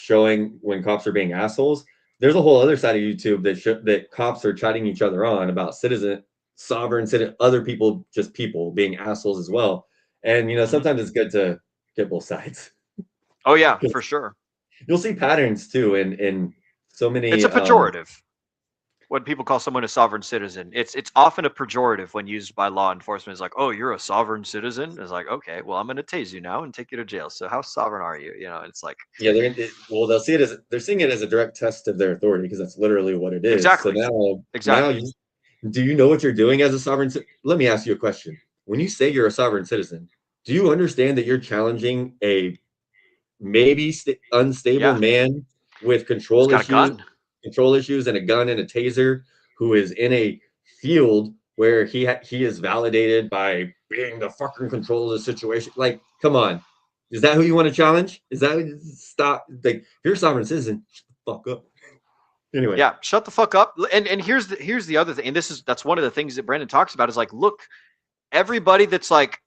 showing when cops are being assholes. There's a whole other side of YouTube that cops are chiding each other on about sovereign citizen, other people, just people being assholes as well. And sometimes it's good to get both sides. Oh, yeah, for sure. You'll see patterns too in so many. It's a pejorative. When people call someone a sovereign citizen, it's often a pejorative when used by law enforcement. It's like, oh, you're a sovereign citizen. It's like, okay, well, I'm going to tase you now and take you to jail. So how sovereign are you? It's like, yeah, they'll see it as they're seeing it as a direct test of their authority, because that's literally what it is. Exactly. So Exactly. do you know what you're doing as a sovereign citizen? Let me ask you a question. When you say you're a sovereign citizen, do you understand that you're challenging a maybe unstable man with control got a issues and a gun and a taser, who is in a field where he is validated by being the fucking control of the situation? Like, come on. Is that who you want to challenge? Is that stop? Like, if you're a sovereign citizen, shut the fuck up. Anyway. Yeah, shut the fuck up. And here's the other thing, and that's one of the things that Brandon talks about, is like, look, everybody that's like,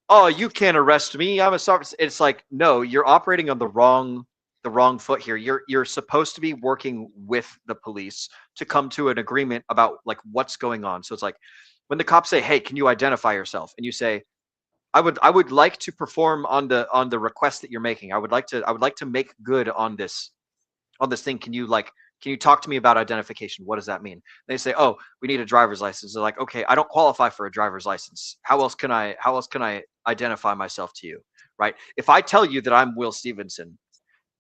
oh, you can't arrest me, I'm a sovereign. It's like, no, you're operating on the wrong foot here. You're supposed to be working with the police to come to an agreement about like what's going on. So it's like when the cops say, hey, can you identify yourself? And you say, I would like to perform on the request that you're making. I would like to make good on this thing. Can you talk to me about identification? What does that mean? They say, oh, we need a driver's license. They're like, okay, I don't qualify for a driver's license. How else can I identify myself to you? Right? If I tell you that I'm Will Stevenson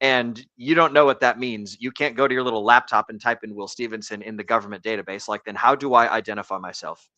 and you don't know what that means, you can't go to your little laptop and type in Will Stevenson in the government database. Like, then how do I identify myself?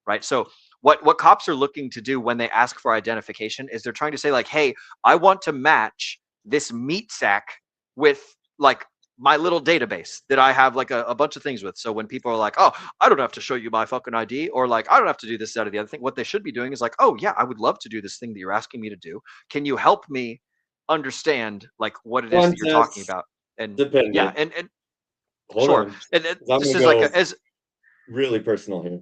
Right? So what cops are looking to do when they ask for identification is they're trying to say like, hey, I want to match this meat sack with like my little database that I have like a bunch of things with. So when people are like, oh, I don't have to show you my fucking ID, or like, I don't have to do this, that, or the other thing, what they should be doing is like, oh yeah, I would love to do this thing that you're asking me to do. Can you help me understand like what it is that you're talking about? And dependent. Yeah, and Hold sure. on. And I'm this gonna is like go as really personal here.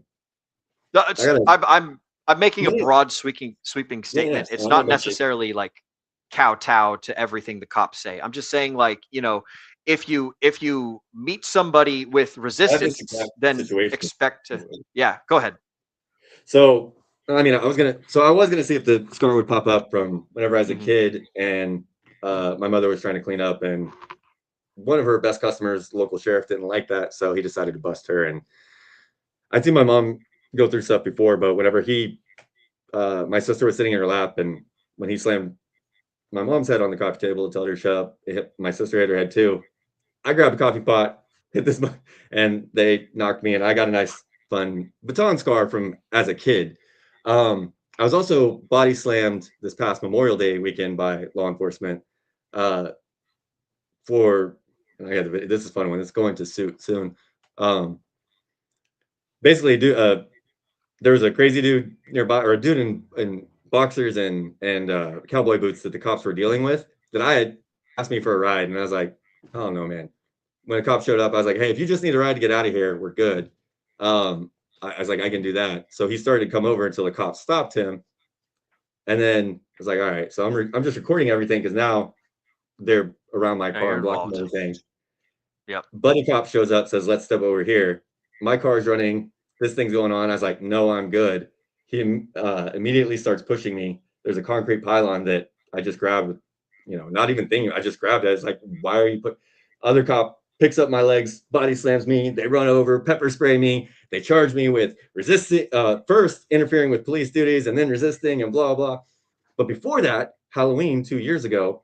I'm making a broad sweeping statement. Yeah, It's I not know. necessarily like kowtow to everything the cops say. I'm just saying, like, if you meet somebody with resistance, then expect to. Yeah, go ahead. So I mean, I was gonna see if the scar would pop up from whenever I was a kid, and my mother was trying to clean up, and one of her best customers, local sheriff, didn't like that, so he decided to bust her. And I'd seen my mom go through stuff before, but whenever my sister was sitting in her lap, and when he slammed my mom's head on the coffee table to tell her to shut up, my sister hit her head too. I grabbed a coffee pot, hit this, and they knocked me, and I got a nice, fun baton scar from as a kid. I was also body slammed this past Memorial Day weekend by law enforcement this is a fun one. It's going to suit soon. Basically, there was a crazy dude nearby, or a dude in boxers and cowboy boots that the cops were dealing with, that I had asked me for a ride, and I was like, oh no, man. When a cop showed up, I was like, hey, if you just need a ride to get out of here, we're good. I was like, I can do that. So he started to come over until the cop stopped him, and then I was like, all right. So I'm just recording everything, because now they're around my car and blocking everything. Yep. Buddy cop shows up, says, let's step over here. My car's running. This thing's going on. I was like, no, I'm good. He immediately starts pushing me. There's a concrete pylon that I just grabbed, not even thinking. I just grabbed it. It's like, why are you Other cop picks up my legs, body slams me. They run over, pepper spray me. They charge me with resisting, first interfering with police duties, and then resisting, and blah, blah. But before that, Halloween 2 years ago,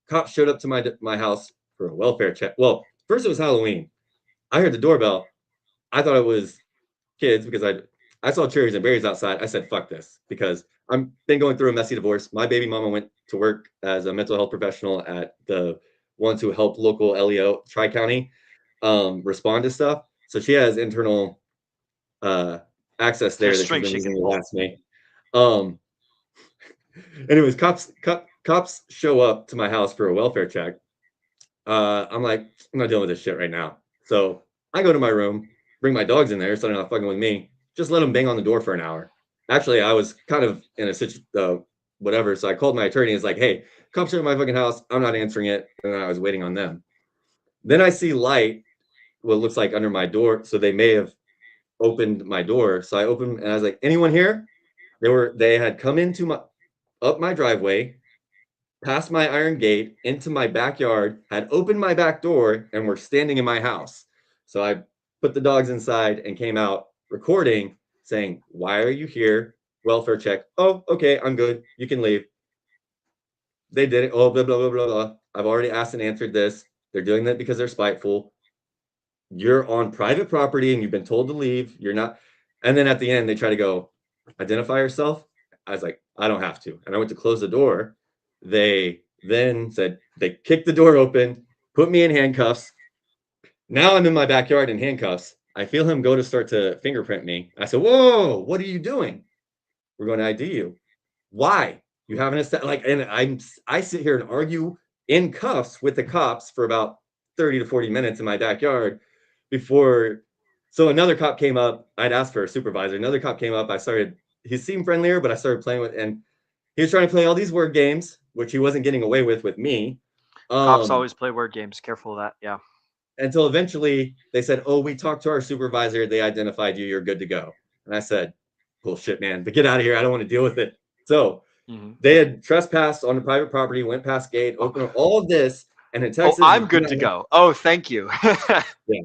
cops showed up to my house for a welfare check. Well, first it was Halloween. I heard the doorbell. I thought it was kids, because I saw cherries and berries outside. I said, fuck this, because I've been going through a messy divorce. My baby mama went to work as a mental health professional at the ones who help local LEO, Tri-County, respond to stuff. So she has internal access there that she's been using to harass me. Anyways, cops show up to my house for a welfare check. I'm like, I'm not dealing with this shit right now. So I go to my room, bring my dogs in there so they're not fucking with me. Just let them bang on the door for an hour. Actually, I was kind of in a whatever. So I called my attorney. It's like, hey, cops are in my fucking house. I'm not answering it. And I was waiting on them. Then I see light, what looks like under my door. So they may have opened my door. So I opened and I was like, anyone here? They had come up my driveway, past my iron gate, into my backyard, had opened my back door, and were standing in my house. So I put the dogs inside and came out recording saying, why are you here? Welfare check. Oh, okay, I'm good. You can leave. They did it. Oh, blah, blah, blah, blah, blah. I've already asked and answered this. They're doing that because they're spiteful. You're on private property and you've been told to leave. You're not. And then at the end, they try to go, identify yourself. I was like, I don't have to. And I went to close the door. They then said, they kicked the door open, put me in handcuffs. Now I'm in my backyard in handcuffs. I feel him go to start to fingerprint me. I said, whoa, what are you doing? We're going to ID you. Why? You haven't like, and I sit here and argue in cuffs with the cops for about 30 to 40 minutes in my backyard before. So another cop came up. I'd asked for a supervisor. Another cop came up. He seemed friendlier, but I started playing with, and he was trying to play all these word games, which he wasn't getting away with me. Cops always play word games. Careful of that. Yeah. Until eventually they said, oh, we talked to our supervisor. They identified you. You're good to go. And I said, bullshit, man, but get out of here. I don't want to deal with it. So they had trespassed on the private property, went past gate, opened all of this. And in Texas, I'm good to go. Oh, thank you. Yeah,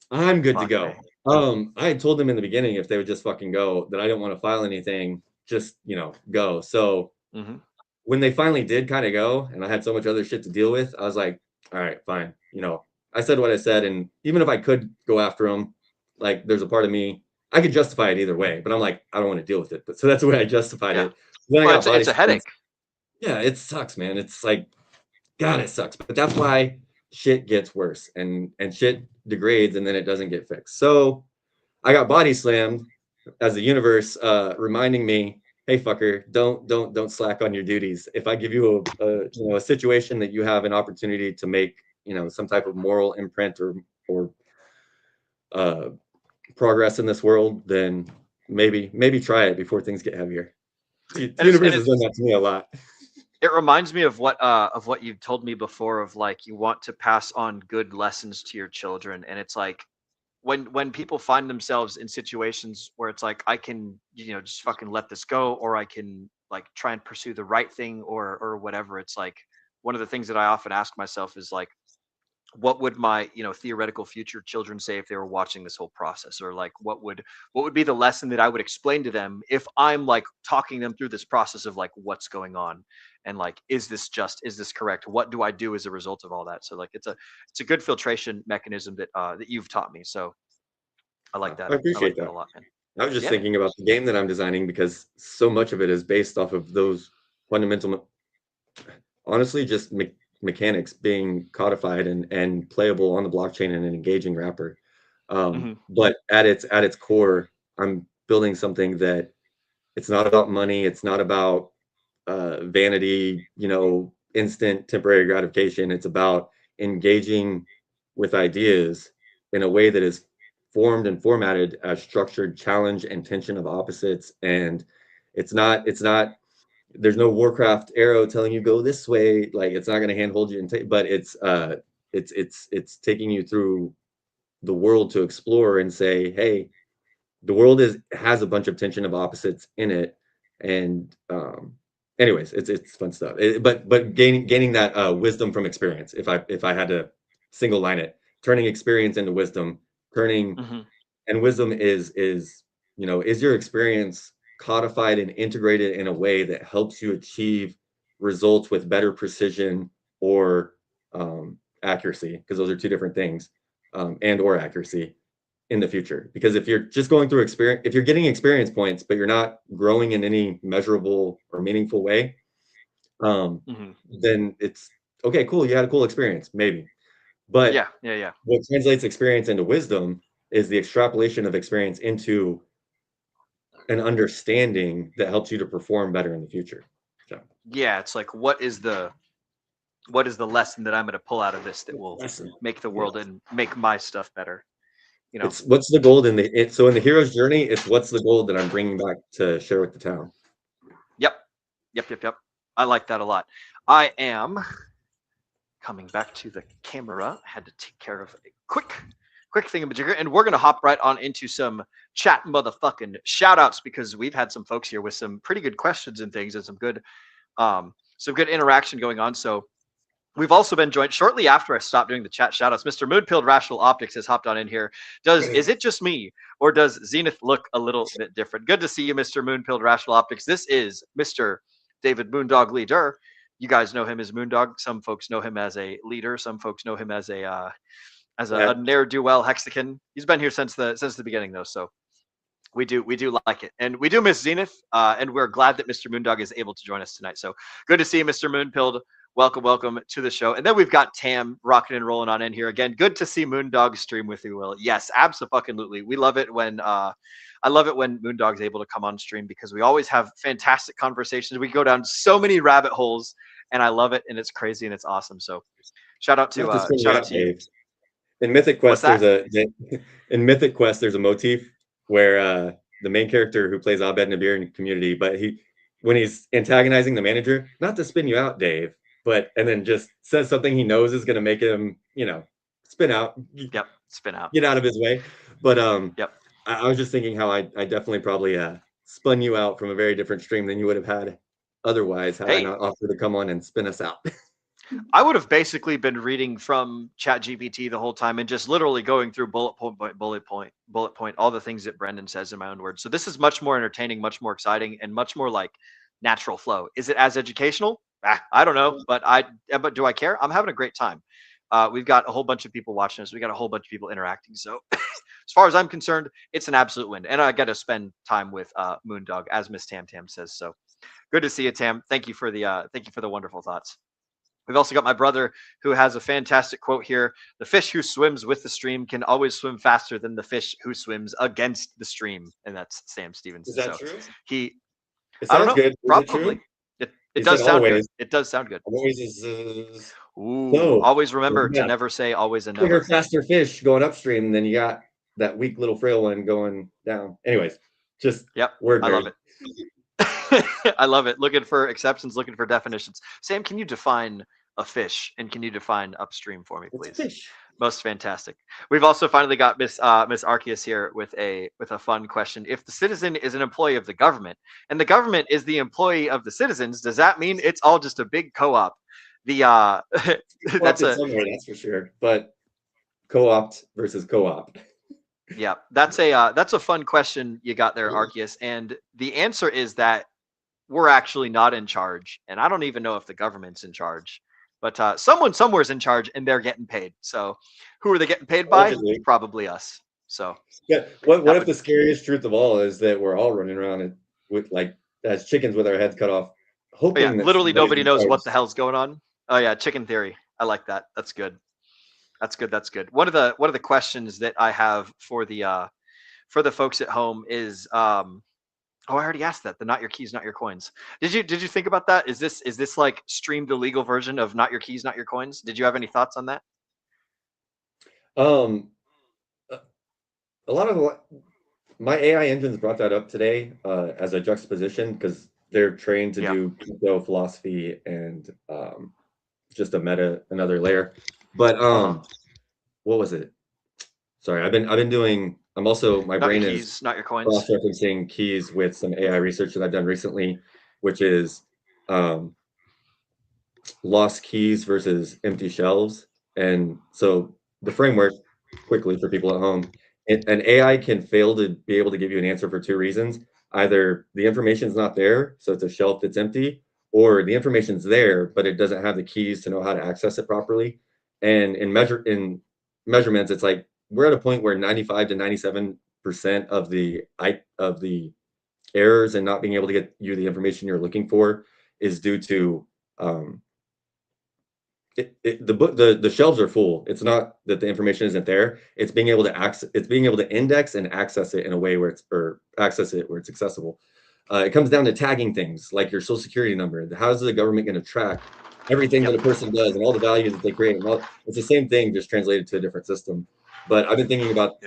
I'm good to go. I had told them in the beginning, if they would just fucking go, that I didn't want to file anything, just, go. So when they finally did kind of go, and I had so much other shit to deal with, I was like, all right, fine. I said what I said. And even if I could go after them, like, there's a part of me, I could justify it either way, but I'm like, I don't want to deal with it. But so that's the way I justified it. Then it's a headache. Yeah, it sucks, man. It's like, God, it sucks. But that's why shit gets worse and shit degrades and then it doesn't get fixed. So I got body slammed as the universe reminding me, hey fucker, don't slack on your duties. If I give you a situation that you have an opportunity to make, some type of moral imprint or progress in this world, then maybe try it before things get heavier. The universe has done that to me a lot. It reminds me of what you've told me before, of like, you want to pass on good lessons to your children. And it's like, when people find themselves in situations where it's like, I can, just fucking let this go, or I can like try and pursue the right thing or whatever. It's like, one of the things that I often ask myself is like, what would my theoretical future children say if they were watching this whole process? Or like, what would be the lesson that I would explain to them if I'm like talking them through this process of like, what's going on, and like, is this correct? What do I do as a result of all that? So like, it's a good filtration mechanism that you've taught me. So I like that. I appreciate that a lot, man. I was just thinking about the game that I'm designing, because so much of it is based off of those fundamental, honestly, just mechanics being codified and playable on the blockchain in an engaging wrapper. But at its core, I'm building something that it's not about money. It's not about vanity, instant temporary gratification. It's about engaging with ideas in a way that is formed and formatted as structured challenge and tension of opposites. And it's not there's no Warcraft arrow telling you go this way. Like, it's not going to handhold you but it's taking you through the world to explore and say, hey, the world has a bunch of tension of opposites in it. And anyways, it's fun stuff. But gaining that wisdom from experience. If I had to single line it, turning experience into wisdom, and wisdom is your experience codified and integrated in a way that helps you achieve results with better precision or accuracy, because those are two different things, and or accuracy in the future. Because if you're just going through experience, if you're getting experience points, but you're not growing in any measurable or meaningful way, then it's okay, cool. You had a cool experience, maybe. But what translates experience into wisdom is the extrapolation of experience into an understanding that helps you to perform better in the future. So it's like, what is the lesson that I'm going to pull out of this that will make the world and make my stuff better? you know. It's what's the gold in the so in the hero's journey, it's what's the gold that I'm bringing back to share with the town. Yep. I like that a lot. I am coming back to the camera. I had to take care of a quick thingamajigger, and we're gonna hop right on into some chat motherfucking shout outs, because we've had some folks here with some pretty good questions and things, and some good interaction going on. So we've also been joined shortly after I stopped doing the chat shout outs. Mr. Moonpilled Rational Optics has hopped on in here. Is it just me, or does Zenith look a little bit different? Good to see you, Mr. Moonpilled Rational Optics. This is Mr. David Moondog Leader. You guys know him as Moondog. Some folks know him as a leader. Some folks know him as a ne'er-do-well hexagon. He's been here since the beginning, though. So we do like it, and we do miss Zenith, and we're glad that Mr. Moondog is able to join us tonight. So good to see you, Mr. Moonpilled. Welcome to the show. And then we've got Tam rocking and rolling on in here again. Good to see Moondog stream with you, Will. Yes, absolutely. We love it when I love it when Moondog's able to come on stream, because we always have fantastic conversations. We go down so many rabbit holes, and I love it, and it's crazy and it's awesome. So shout out to you. In Mythic Quest, there's a motif where the main character who plays Abed Nabir in Community, but when he's antagonizing the manager, not to spin you out, Dave, and then just says something he knows is going to make him, spin out. Yep, spin out. Get out of his way. But I was just thinking how I definitely probably spun you out from a very different stream than you would have had otherwise had I not offered to come on and spin us out. I would have basically been reading from ChatGPT the whole time and just literally going through bullet point, all the things that Brendan says in my own words. So this is much more entertaining, much more exciting, and much more like natural flow. Is it as educational? I don't know, but do I care? I'm having a great time. We've got a whole bunch of people watching us. We got a whole bunch of people interacting. So as far as I'm concerned, it's an absolute win. And I got to spend time with Moondog, as Miss Tam says. So good to see you, Tam. Thank you for the wonderful thoughts. We've also got my brother, who has a fantastic quote here. The fish who swims with the stream can always swim faster than the fish who swims against the stream. And that's Sam Stevenson. Is that true? It sounds good. Probably. It does sound good. It does sound good. Always is. Always remember to never say always and never. Bigger, faster fish going upstream, then you got that weak little frail one going down. Anyways, word. I love it. I love it. Looking for exceptions, looking for definitions. Sam, can you define a fish, and can you define upstream for me, please? Fish. Most fantastic. We've also finally got Miss Arceus here with a fun question. If the citizen is an employee of the government and the government is the employee of the citizens, does that mean it's all just a big co-op? That's for sure. But co-opt versus co-op. Yeah, that's a fun question you got there, Arceus. And the answer is that we're actually not in charge, and I don't even know if the government's in charge. But someone somewhere's in charge, and they're getting paid. So who are they getting paid by? Probably us. So yeah. What if the scariest truth of all is that we're all running around with as chickens with our heads cut off, hoping literally nobody knows what the hell's going on. Oh yeah, chicken theory. I like that. That's good. That's good. One of the questions that I have for the folks at home is I already asked that. The not your keys, not your coins. Did you think about that? Is this like streamed illegal version of not your keys, not your coins? Did you have any thoughts on that? A lot of my AI engines brought that up today as a juxtaposition, because they're trained to do crypto philosophy and just another layer. But what was it? Sorry, I've been doing. I'm also my brain is not your coins. Cross-referencing keys with some AI research that I've done recently, which is lost keys versus empty shelves. And so the framework, quickly for people at home, an AI can fail to be able to give you an answer for two reasons. Either the information's not there, so it's a shelf that's empty, or the information's there, but it doesn't have the keys to know how to access it properly. And in measurements, it's like we're at a point where 95 to 97% of the errors and not being able to get you the information you're looking for is due to the shelves are full. It's not that the information isn't there. It's being able to index and access it in a way where it's accessible. It comes down to tagging things like your social security number. How is the government going to track everything that a person does and all the values that they create? It's the same thing, just translated to a different system. But I've been thinking about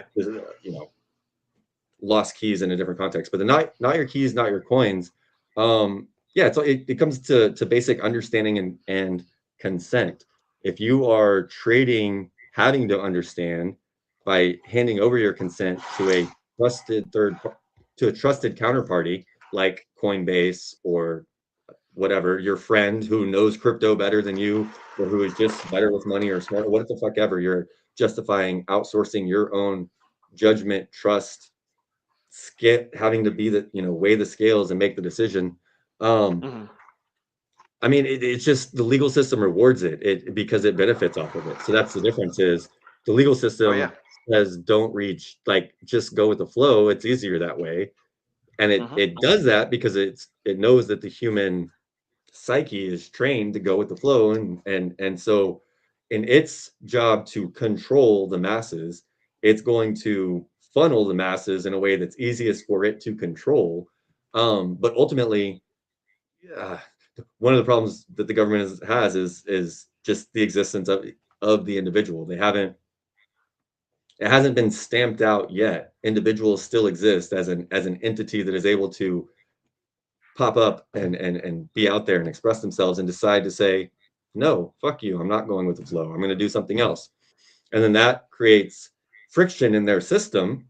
lost keys in a different context. But the not your keys, not your coins. It comes to basic understanding and consent. If you are trading, having to understand by handing over your consent to a trusted counterparty like Coinbase or whatever, your friend who knows crypto better than you, or who is just better with money or smarter, what the fuck ever, you're justifying outsourcing your own judgment, trust, having to be weigh the scales and make the decision. I mean, it's just the legal system rewards it because it benefits off of it. So that's the difference. Is the legal system says don't reach, like, just go with the flow. It's easier that way, and it does that because it knows that the human psyche is trained to go with the flow, and so in its job to control the masses, it's going to funnel the masses in a way that's easiest for it to control. But ultimately, one of the problems that the government has is just the existence of the individual. It hasn't been stamped out yet. Individuals still exist as an entity that is able to pop up and be out there and express themselves and decide to say, no, fuck you, I'm not going with the flow, I'm going to do something else. And then that creates friction in their system,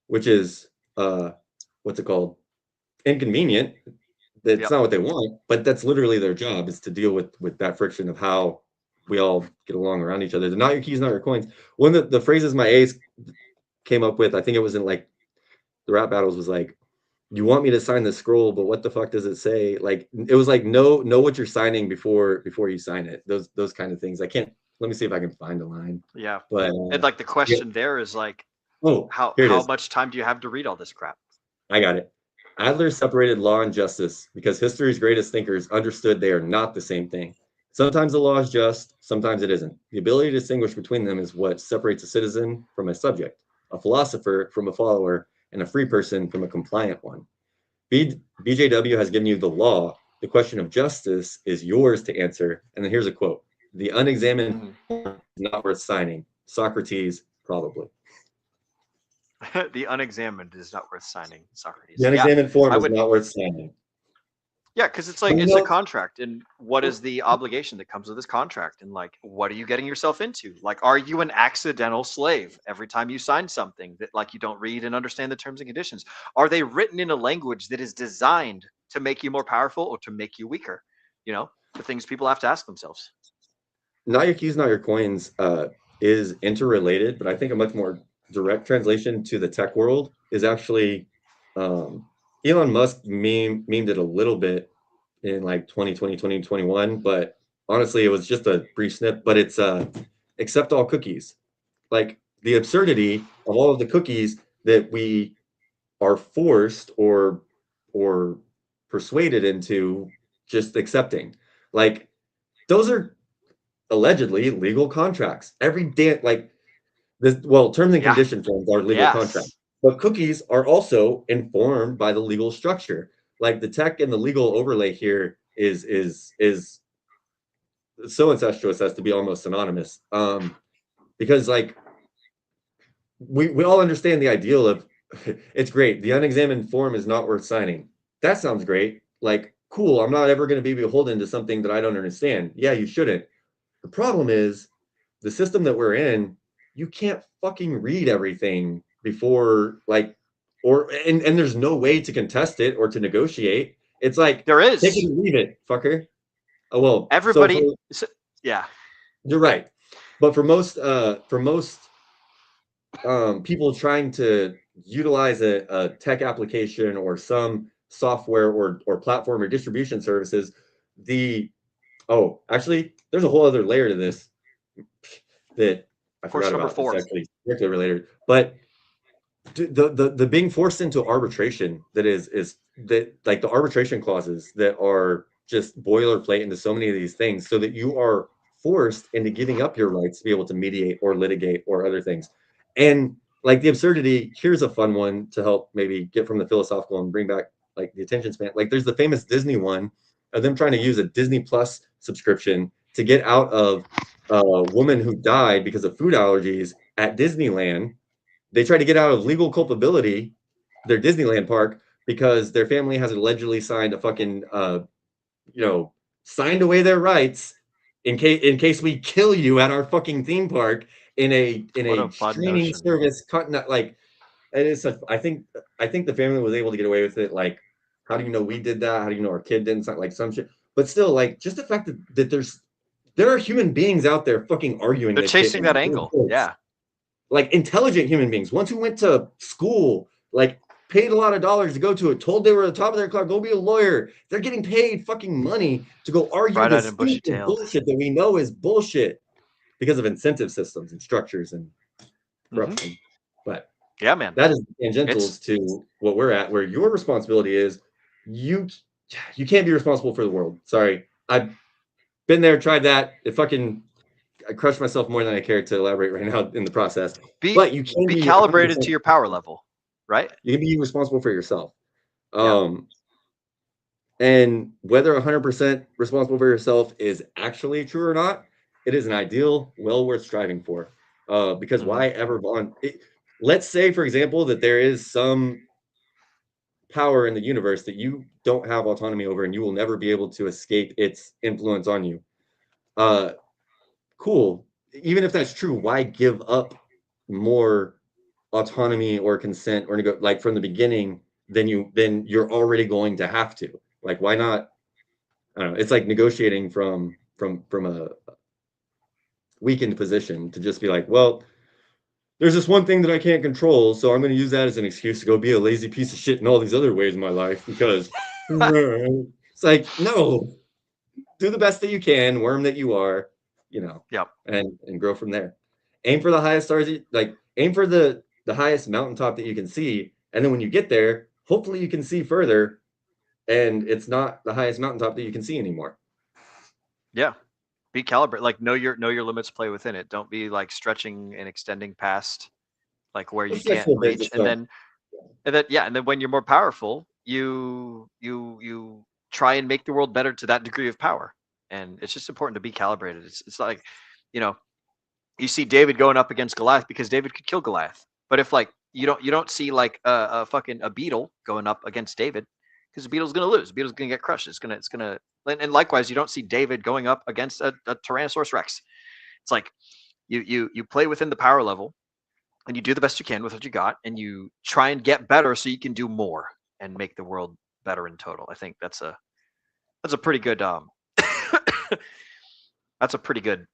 which is what's it called, inconvenient. That's not what they want, but that's literally their job, is to deal with that friction of how we all get along around each other. The not your keys, not your coins. One of the phrases my A's came up with, I think it was in like the rap battles, was like, you want me to sign the scroll, but what the fuck does it say? Like, it was like, know what you're signing before you sign it. Those kind of things. Let me see if I can find a line. Yeah. But and like the question there is like, how much time do you have to read all this crap? I got it. Adler separated law and justice because history's greatest thinkers understood they are not the same thing. Sometimes the law is just, sometimes it isn't. The ability to distinguish between them is what separates a citizen from a subject, a philosopher from a follower, and a free person from a compliant one. BJW has given you the law. The question of justice is yours to answer. And then here's a quote. The unexamined is not worth signing. Socrates, probably. The unexamined is not worth signing. Socrates. The unexamined form is not worth signing. Yeah, because it's like, it's a contract, and what is the obligation that comes with this contract, and like, what are you getting yourself into? Like, are you an accidental slave every time you sign something that, like, you don't read and understand the terms and conditions? Are they written in a language that is designed to make you more powerful or to make you weaker? The things people have to ask themselves. Not your keys, not your coins is interrelated, but I think a much more direct translation to the tech world is actually Elon Musk memed it a little bit in like 2020, 2021, but honestly, it was just a brief snip. But it's accept all cookies. Like, the absurdity of all of the cookies that we are forced or persuaded into just accepting. Like, those are allegedly legal contracts. Every day, like this, terms and condition forms are legal contracts. But cookies are also informed by the legal structure. Like, the tech and the legal overlay here is so incestuous as to be almost synonymous. Because like we all understand the ideal of it's great. The unexamined form is not worth signing. That sounds great. Like, cool. I'm not ever going to be beholden to something that I don't understand. Yeah, you shouldn't. The problem is the system that we're in. You can't fucking read everything before, like, and there's no way to contest it or to negotiate. It's like, there is, take it or leave it, fucker. Oh well, everybody. You're right. But for most people trying to utilize a tech application or some software or platform or distribution services, actually, there's a whole other layer to this that I forgot about. It's actually directly related, but the being forced into arbitration that is that, like, the arbitration clauses that are just boilerplate into so many of these things, so that you are forced into giving up your rights to be able to mediate or litigate or other things. And like, the absurdity, here's a fun one to help maybe get from the philosophical and bring back like the attention span. Like, there's the famous Disney one of them trying to use a Disney Plus subscription to get out of a woman who died because of food allergies at Disneyland, they try to get out of legal culpability, their Disneyland park, because their family has allegedly signed a fucking, signed away their rights in case we kill you at our fucking theme park in a What a fun streaming notion. service. Like, it is such. I think the family was able to get away with it. Like, how do you know we did that? How do you know our kid didn't? Like some shit. But still, like, just the fact that there are human beings out there fucking arguing. They're this shit chasing that angle. Yeah. Like intelligent human beings, ones who went to school, like paid a lot of dollars to go to it, told they were at the top of their class, go be a lawyer. They're getting paid fucking money to go argue this stupid bullshit that we know is bullshit because of incentive systems and structures and corruption. But yeah, man, that is tangentials to what we're at, where your responsibility is you can't be responsible for the world. Sorry. I've been there, tried that. I crushed myself more than I care to elaborate right now in the process. But you can be calibrated to your power level, right? You can be responsible for yourself. And whether 100% responsible for yourself is actually true or not, it is an ideal well worth striving for. Because why ever let's say, for example, that there is some power in the universe that you don't have autonomy over and you will never be able to escape its influence on you. Cool. Even if that's true, why give up more autonomy or consent or like from the beginning than you're already going to have to? Like, why not? I don't know. It's like negotiating from a weakened position to just be like, well, there's this one thing that I can't control, so I'm going to use that as an excuse to go be a lazy piece of shit in all these other ways in my life because it's like, no, do the best that you can, worm that you are. And grow from there. Aim for the highest stars, like aim for the highest mountaintop that you can see, and then when you get there, hopefully you can see further, and it's not the highest mountaintop that you can see anymore. Yeah, be calibrated. Like know your limits, play within it. Don't be like stretching and extending past like where you can't reach. And then when you're more powerful, you try and make the world better to that degree of power. And it's just important to be calibrated. It's like, you see David going up against Goliath because David could kill Goliath. But if like you don't see like a beetle going up against David, because the beetle's gonna lose. The beetle's gonna get crushed. It's gonna and likewise you don't see David going up against a Tyrannosaurus Rex. It's like you play within the power level and you do the best you can with what you got and you try and get better so you can do more and make the world better in total. I think that's a pretty good that's a pretty good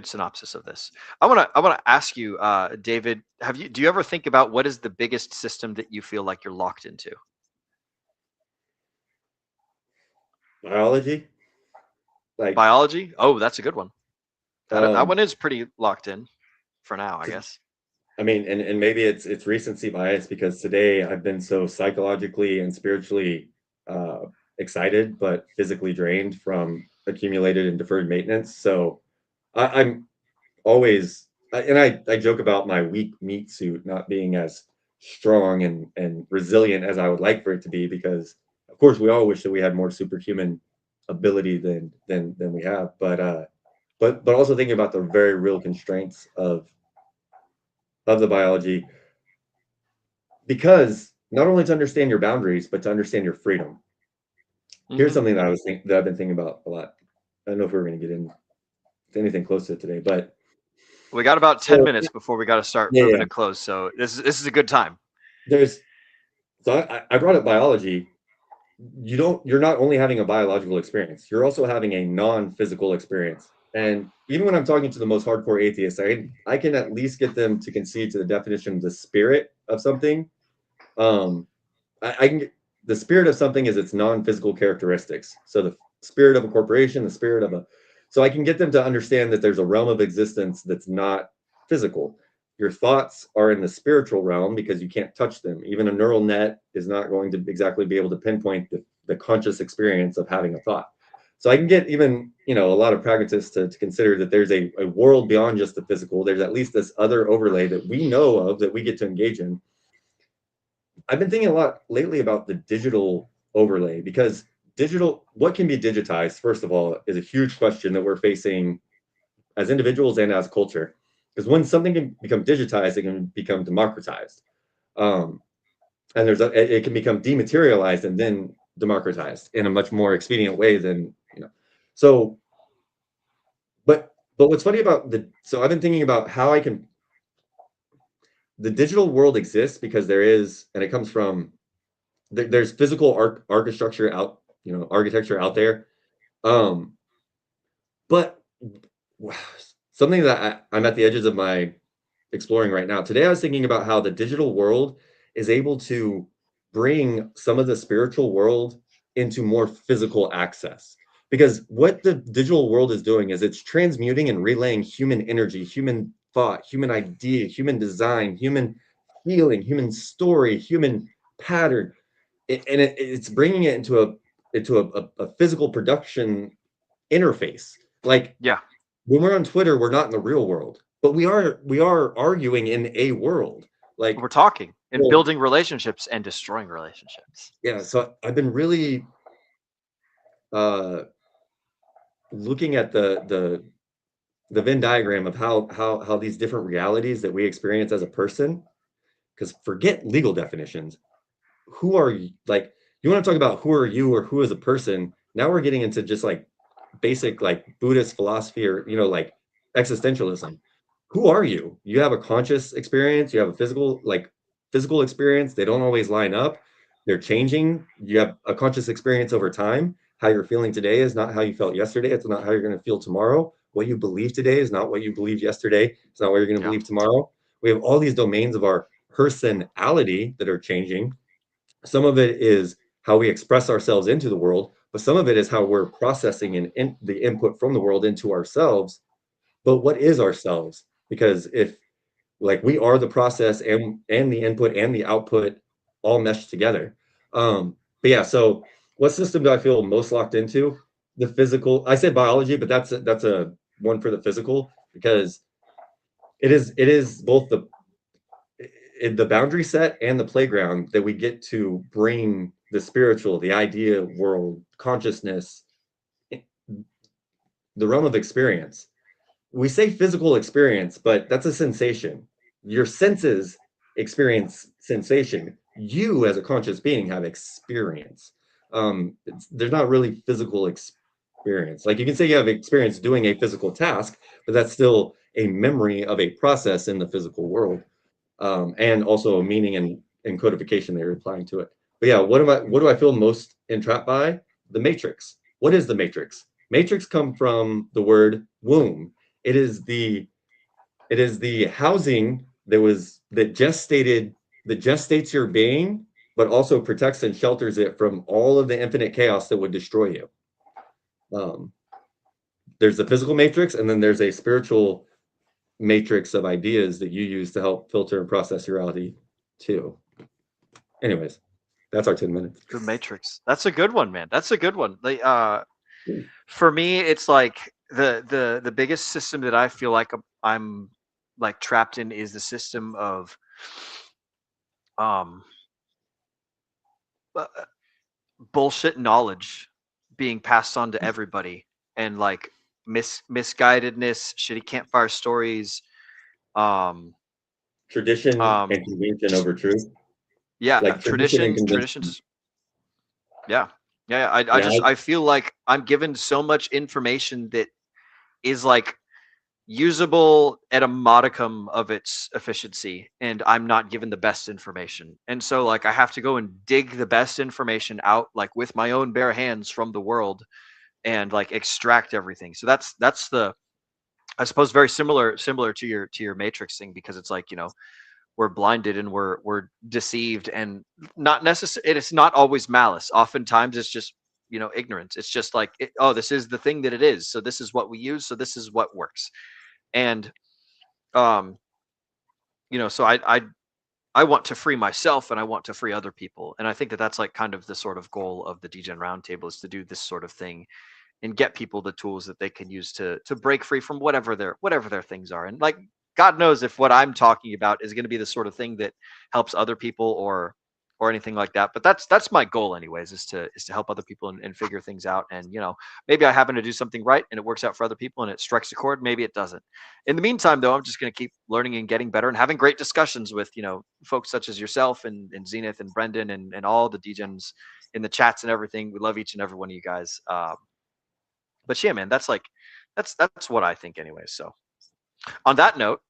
synopsis of this. I want to ask you, David, do you ever think about what is the biggest system that you feel like you're locked into? Biology. Like biology? Oh, that's a good one. That one is pretty locked in for now, I guess. I mean, and maybe it's recency bias because today I've been so psychologically and spiritually excited but physically drained from accumulated and deferred maintenance. So I'm always, and I joke about my weak meat suit not being as strong and resilient as I would like for it to be, because of course we all wish that we had more superhuman ability than we have, but also thinking about the very real constraints of the biology, because not only to understand your boundaries but to understand your freedom. Here's something that I've been thinking about a lot. I don't know if we're going to get into anything close to it today, but we got about 10 minutes before we got to start moving to close. So this is a good time. I brought up biology. You're not only having a biological experience, you're also having a non-physical experience. And even when I'm talking to the most hardcore atheists, I can at least get them to concede to the definition of the spirit of something. I can get, the spirit of something is its non-physical characteristics. So the spirit of a corporation, so I can get them to understand that there's a realm of existence that's not physical. Your thoughts are in the spiritual realm because you can't touch them. Even a neural net is not going to exactly be able to pinpoint the conscious experience of having a thought. So I can get even, a lot of pragmatists to consider that there's a world beyond just the physical. There's at least this other overlay that we know of that we get to engage in. I've been thinking a lot lately about the digital overlay, because what can be digitized, first of all, is a huge question that we're facing as individuals and as culture. because when something can become digitized, it can become democratized. And it can become dematerialized and then democratized in a much more expedient way than, so, but what's funny about so I've been thinking about how the digital world exists because and it comes from, there's physical architecture out there. But something that I'm at the edges of my exploring right now. Today, I was thinking about how the digital world is able to bring some of the spiritual world into more physical access. Because what the digital world is doing is it's transmuting and relaying human energy, human thought, human idea, human design, human feeling, human story, human pattern. It's bringing it into a physical production interface. Like, Yeah. when we're on Twitter, we're not in the real world, but we are arguing in a world. Like, We're talking and well, building relationships and destroying relationships. yeah. So I've been really looking at the Venn diagram of how these different realities that we experience as a person. Because forget legal definitions. Who are you? Like, you want to talk about who are you or who is a person? Now we're getting into just like basic like Buddhist philosophy or like existentialism. Who are you? You have a conscious experience, you have a physical experience. They don't always line up. They're changing. You have a conscious experience over time. How you're feeling today is not how you felt yesterday. It's not how you're going to feel tomorrow. What you believe today is not what you believed yesterday. It's not what you're going to believe tomorrow. We have all these domains of our personality that are changing. Some of it is how we express ourselves into the world, but some of it is how we're processing the input from the world into ourselves. But what is ourselves? Because if like we are the process and the input and the output all meshed together. But yeah, so what system do I feel most locked into? The physical. I said biology, but that's a one for the physical, because it is both the boundary set and the playground that we get to bring the spiritual, the idea world, consciousness, the realm of experience. We say physical experience, but that's a sensation. Your senses experience sensation. You, as a conscious being, have experience. There's not really physical experience. Like, you can say you have experience doing a physical task, but that's still a memory of a process in the physical world, and also a meaning and codification that you're applying to it. But yeah, what do I feel most entrapped by? The matrix. What is the matrix? Matrix come from the word womb. It is the housing that gestates your being, but also protects and shelters it from all of the infinite chaos that would destroy you. There's the physical matrix, and then there's a spiritual matrix of ideas that you use to help filter and process your reality too. Anyways, that's our 10 minutes. The Matrix. That's a good one, man. That's a good one. For me, it's like the biggest system that I feel like I'm like trapped in is the system of bullshit knowledge being passed on to everybody, and like misguidedness, shitty campfire stories, Tradition and convention over truth. Yeah, like traditions. Yeah. I feel like I'm given so much information that is like usable at a modicum of its efficiency, and I'm not given the best information. And so like I have to go and dig the best information out, like with my own bare hands from the world, and like extract everything. So that's the, I suppose, very similar to your Matrix thing, because it's like, we're blinded and we're deceived, and not necessarily, it's not always malice. Oftentimes it's just, ignorance. It's just like, this is the thing that it is, so this is what we use, so this is what works. And so I want to free myself, and I want to free other people, and I think that that's like kind of the sort of goal of the DGen Roundtable, is to do this sort of thing and get people the tools that they can use to break free from whatever their things are. And like, God knows if what I'm talking about is going to be the sort of thing that helps other people, or or anything like that. But that's my goal anyways, is to help other people and figure things out. And maybe I happen to do something right and it works out for other people and it strikes a chord. Maybe it doesn't. In the meantime, though, I'm just going to keep learning and getting better and having great discussions with folks such as yourself and Zenith and Brendan and all the DGens in the chats and everything. We love each and every one of you guys. But yeah, man, that's what I think anyways. So on that note,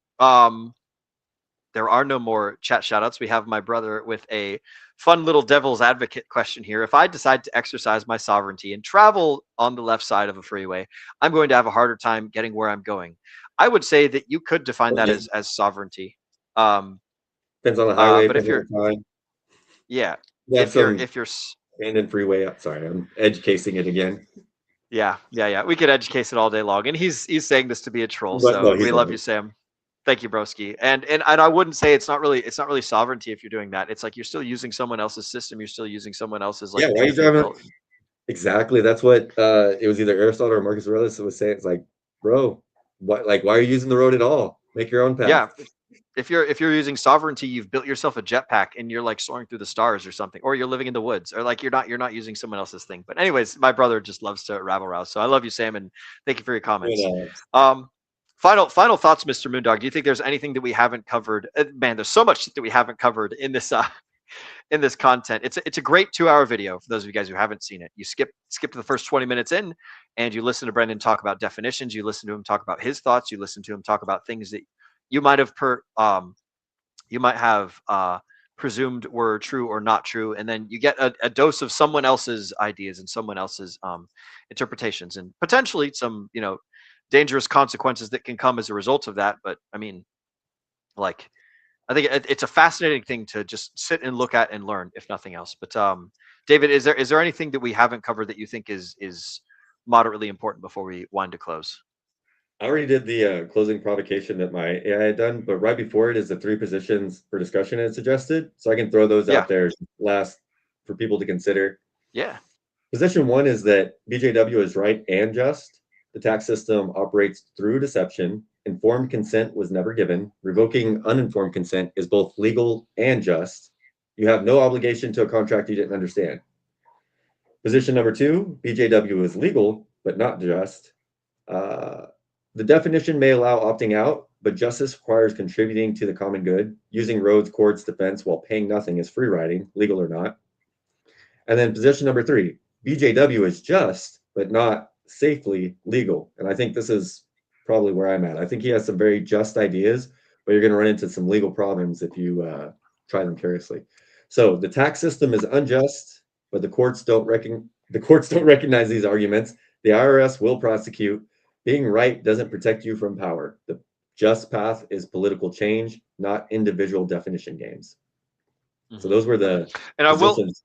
there are no more chat shoutouts. We have my brother with a fun little devil's advocate question here. If I decide to exercise my sovereignty and travel on the left side of a freeway, I'm going to have a harder time getting where I'm going. I would say that you could define that as sovereignty. Depends on the highway. But if you're, if you're abandoned freeway, sorry, I'm educating it again. Yeah. We could educate it all day long, and he's saying this to be a troll. So we love you, Sam. Thank you, broski. And I wouldn't say it's not really sovereignty if you're doing that. It's like you're still using someone else's system. You're still using someone else's why are you driving? Exactly. That's what it was either Aristotle or Marcus Aurelius was saying. It's like, bro, why are you using the road at all? Make your own path. Yeah. If you're using sovereignty, you've built yourself a jetpack and you're like soaring through the stars or something, or you're living in the woods, or like you're not using someone else's thing. But anyways, my brother just loves to rabble rouse. So I love you, Sam, and thank you for your comments. Final thoughts, Mr. Moondog. Do you think there's anything that we haven't covered? Man, there's so much that we haven't covered in this in this content. It's a great 2-hour video for those of you guys who haven't seen it. You skip to the first 20 minutes in, and you listen to Brendan talk about definitions. You listen to him talk about his thoughts. You listen to him talk about things that you might have presumed were true or not true, and then you get a dose of someone else's ideas and someone else's interpretations, and potentially some dangerous consequences that can come as a result of that. But I mean, like, I think it's a fascinating thing to just sit and look at and learn, if nothing else. But David, is there anything that we haven't covered that you think is moderately important before we wind to close? I already did the closing provocation that my AI had done, but right before it is the 3 positions for discussion it suggested. So I can throw those out there last for people to consider. Yeah. Position 1 is that BJW is right and just. The tax system operates through deception. Informed consent was never given. Revoking uninformed consent is both legal and just. You have no obligation to a contract you didn't understand. Position number 2, BJW is legal, but not just. The definition may allow opting out, but justice requires contributing to the common good. Using roads, courts, defense while paying nothing is free riding, legal or not. And then position number 3, BJW is just, but not safely legal. And I think this is probably where I'm at. I think he has some very just ideas, but you're going to run into some legal problems if you try them carelessly. So the tax system is unjust, but the courts don't recognize these arguments. The IRS will prosecute. Being right doesn't protect you from power. The just path is political change, not individual definition games. Mm-hmm. So those were the positions.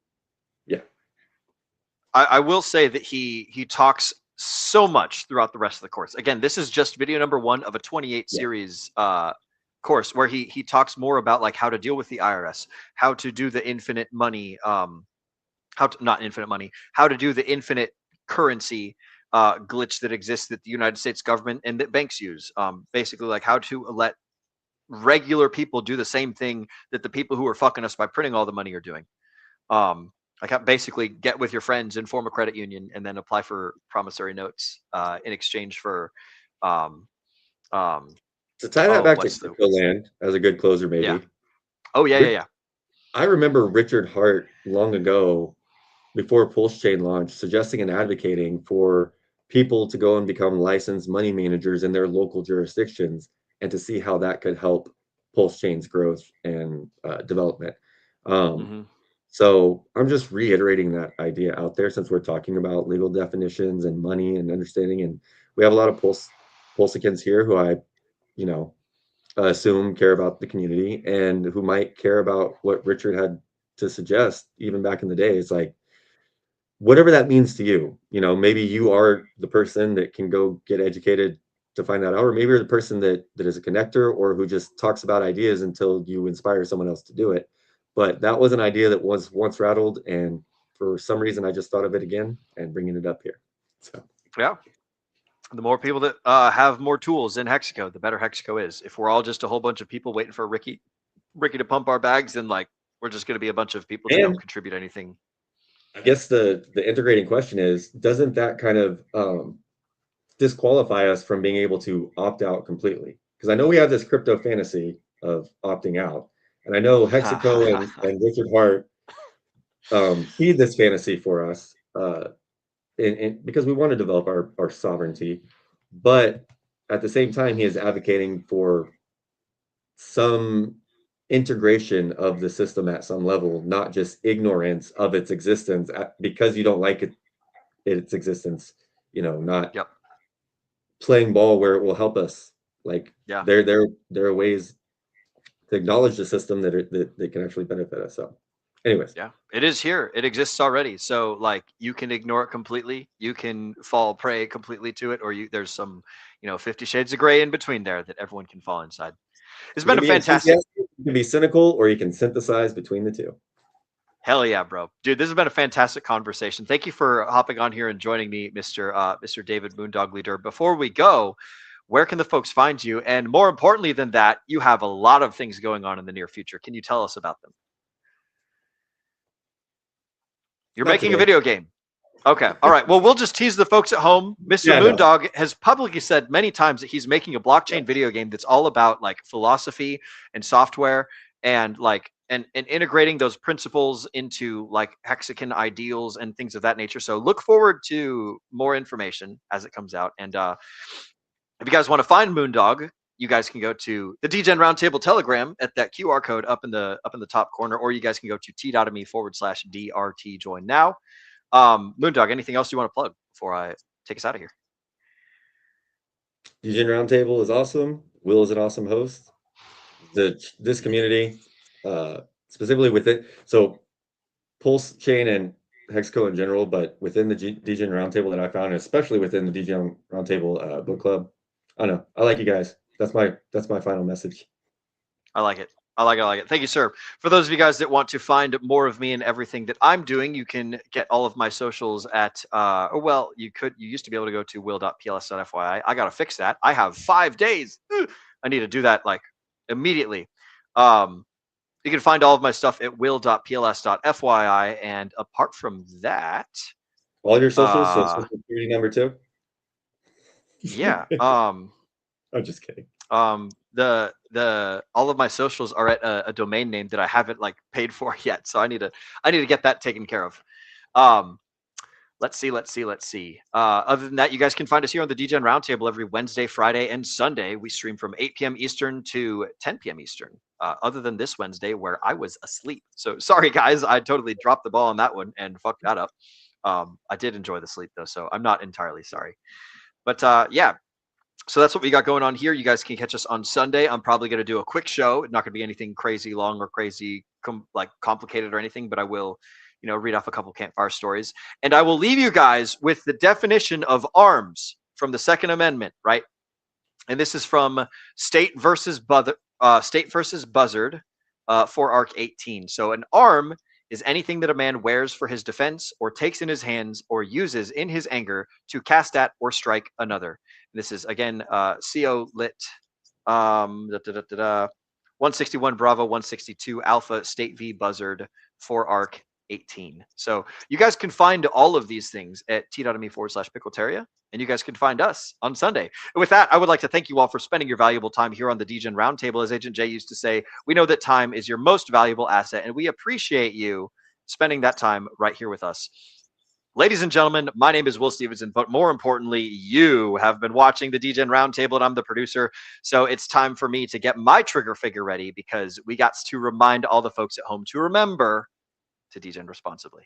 I will say that he talks so much throughout the rest of the course. Again, this is just video number 1 of a 28 series course where he talks more about like how to deal with the IRS, how to do the infinite money, how to do the infinite currency glitch that exists that the United States government and that banks use. Basically, like how to let regular people do the same thing that the people who are fucking us by printing all the money are doing. Like basically get with your friends and form a credit union and then apply for promissory notes in exchange for to tie that back to crypto land as a good closer, maybe. Yeah. Oh yeah. I remember Richard Hart long ago, before Pulse Chain launched, suggesting and advocating for people to go and become licensed money managers in their local jurisdictions and to see how that could help Pulse Chain's growth and development. So I'm just reiterating that idea out there since we're talking about legal definitions and money and understanding. And we have a lot of Pulsicans here who I, assume care about the community and who might care about what Richard had to suggest even back in the day. It's like, whatever that means to you, maybe you are the person that can go get educated to find that out, or maybe you're the person that is a connector or who just talks about ideas until you inspire someone else to do it. But that was an idea that was once rattled, and for some reason, I just thought of it again and bringing it up here. So yeah, the more people that have more tools in Hexaco, the better Hexaco is. If we're all just a whole bunch of people waiting for Ricky to pump our bags, then like We're just going to be a bunch of people who don't And contribute anything. I guess the integrating question is, doesn't that kind of disqualify us from being able to opt out completely? Because I know we have this crypto fantasy of opting out, and I know Hexaco and Richard Hart feed this fantasy for us, because we want to develop our sovereignty, but at the same time, he is advocating for some integration of the system at some level, not just ignorance of its existence because you don't like its existence. Not Yep. playing ball where it will help us. Like, Yeah. there are ways to acknowledge the system that can actually benefit us. So, anyways, Yeah, it is here. It exists already. So like you can ignore it completely. You can fall prey completely to it, or there's some, 50 shades of gray in between there that everyone can fall inside. It's been a fantastic. You can be cynical, or you can synthesize between the two. Hell yeah, bro. Dude, this has been a fantastic conversation. Thank you for hopping on here and joining me, Mr. David Moondog Leader. Before we go, where can the folks find you? And more importantly than that, you have a lot of things going on in the near future. Can you tell us about them? You're making a video game. Okay. All right. Well, we'll just tease the folks at home. Mr. Moondog has publicly said many times that he's making a blockchain video game that's all about like philosophy and software and like and integrating those principles into like hexagon ideals and things of that nature. So look forward to more information as it comes out. And if you guys want to find Moondog, you guys can go to the DGen Roundtable Telegram at that QR code up in the top corner, or you guys can go to t.me/DRT join now. Moondog, anything else you want to plug before I take us out of here? DGen Roundtable is awesome. Will is an awesome host. This community, specifically within, so Pulse Chain and Hexco in general, but within the DGen Roundtable that I found, and especially within the DGen Roundtable book club, I don't know. I like you guys. That's my final message. I like it. I like it. Thank you, sir. For those of you guys that want to find more of me and everything that I'm doing, you can get all of my socials at, you used to be able to go to will.pls.fyi. I got to fix that. I have 5 days. I need to do that like immediately. You can find all of my stuff at will.pls.fyi. And apart from that, all your socials, so social security number 2. Yeah. I'm just kidding. The all of my socials are at a domain name that I haven't like paid for yet, so I need to get that taken care of. Let's see. Other than that, you guys can find us here on the DGen Roundtable every Wednesday, Friday, and Sunday. We stream from 8 p.m. Eastern to 10 p.m. Eastern. Other than this Wednesday where I was asleep, so sorry guys, I totally dropped the ball on that one and fucked that up. I did enjoy the sleep though, so I'm not entirely sorry. But yeah. So that's what we got going on here. You guys can catch us on Sunday. I'm probably going to do a quick show. It's not going to be anything crazy long or crazy complicated or anything, but I will, read off a couple campfire stories. And I will leave you guys with the definition of arms from the Second Amendment, right? And this is from State versus Buzzard for Arc 18. So an arm is anything that a man wears for his defense or takes in his hands or uses in his anger to cast at or strike another. This is again CO Lit 161 Bravo 162 Alpha State v Buzzard for Arc 18. So you guys can find all of these things at t.me/Pickletaria, and you guys can find us on Sunday. And with that, I would like to thank you all for spending your valuable time here on the DGen Roundtable. As Agent Jay used to say, we know that time is your most valuable asset, and we appreciate you spending that time right here with us. Ladies and gentlemen, my name is Will Stevenson, but more importantly, you have been watching the DGen Roundtable, and I'm the producer. So it's time for me to get my trigger figure ready because we got to remind all the folks at home to remember to DGen responsibly.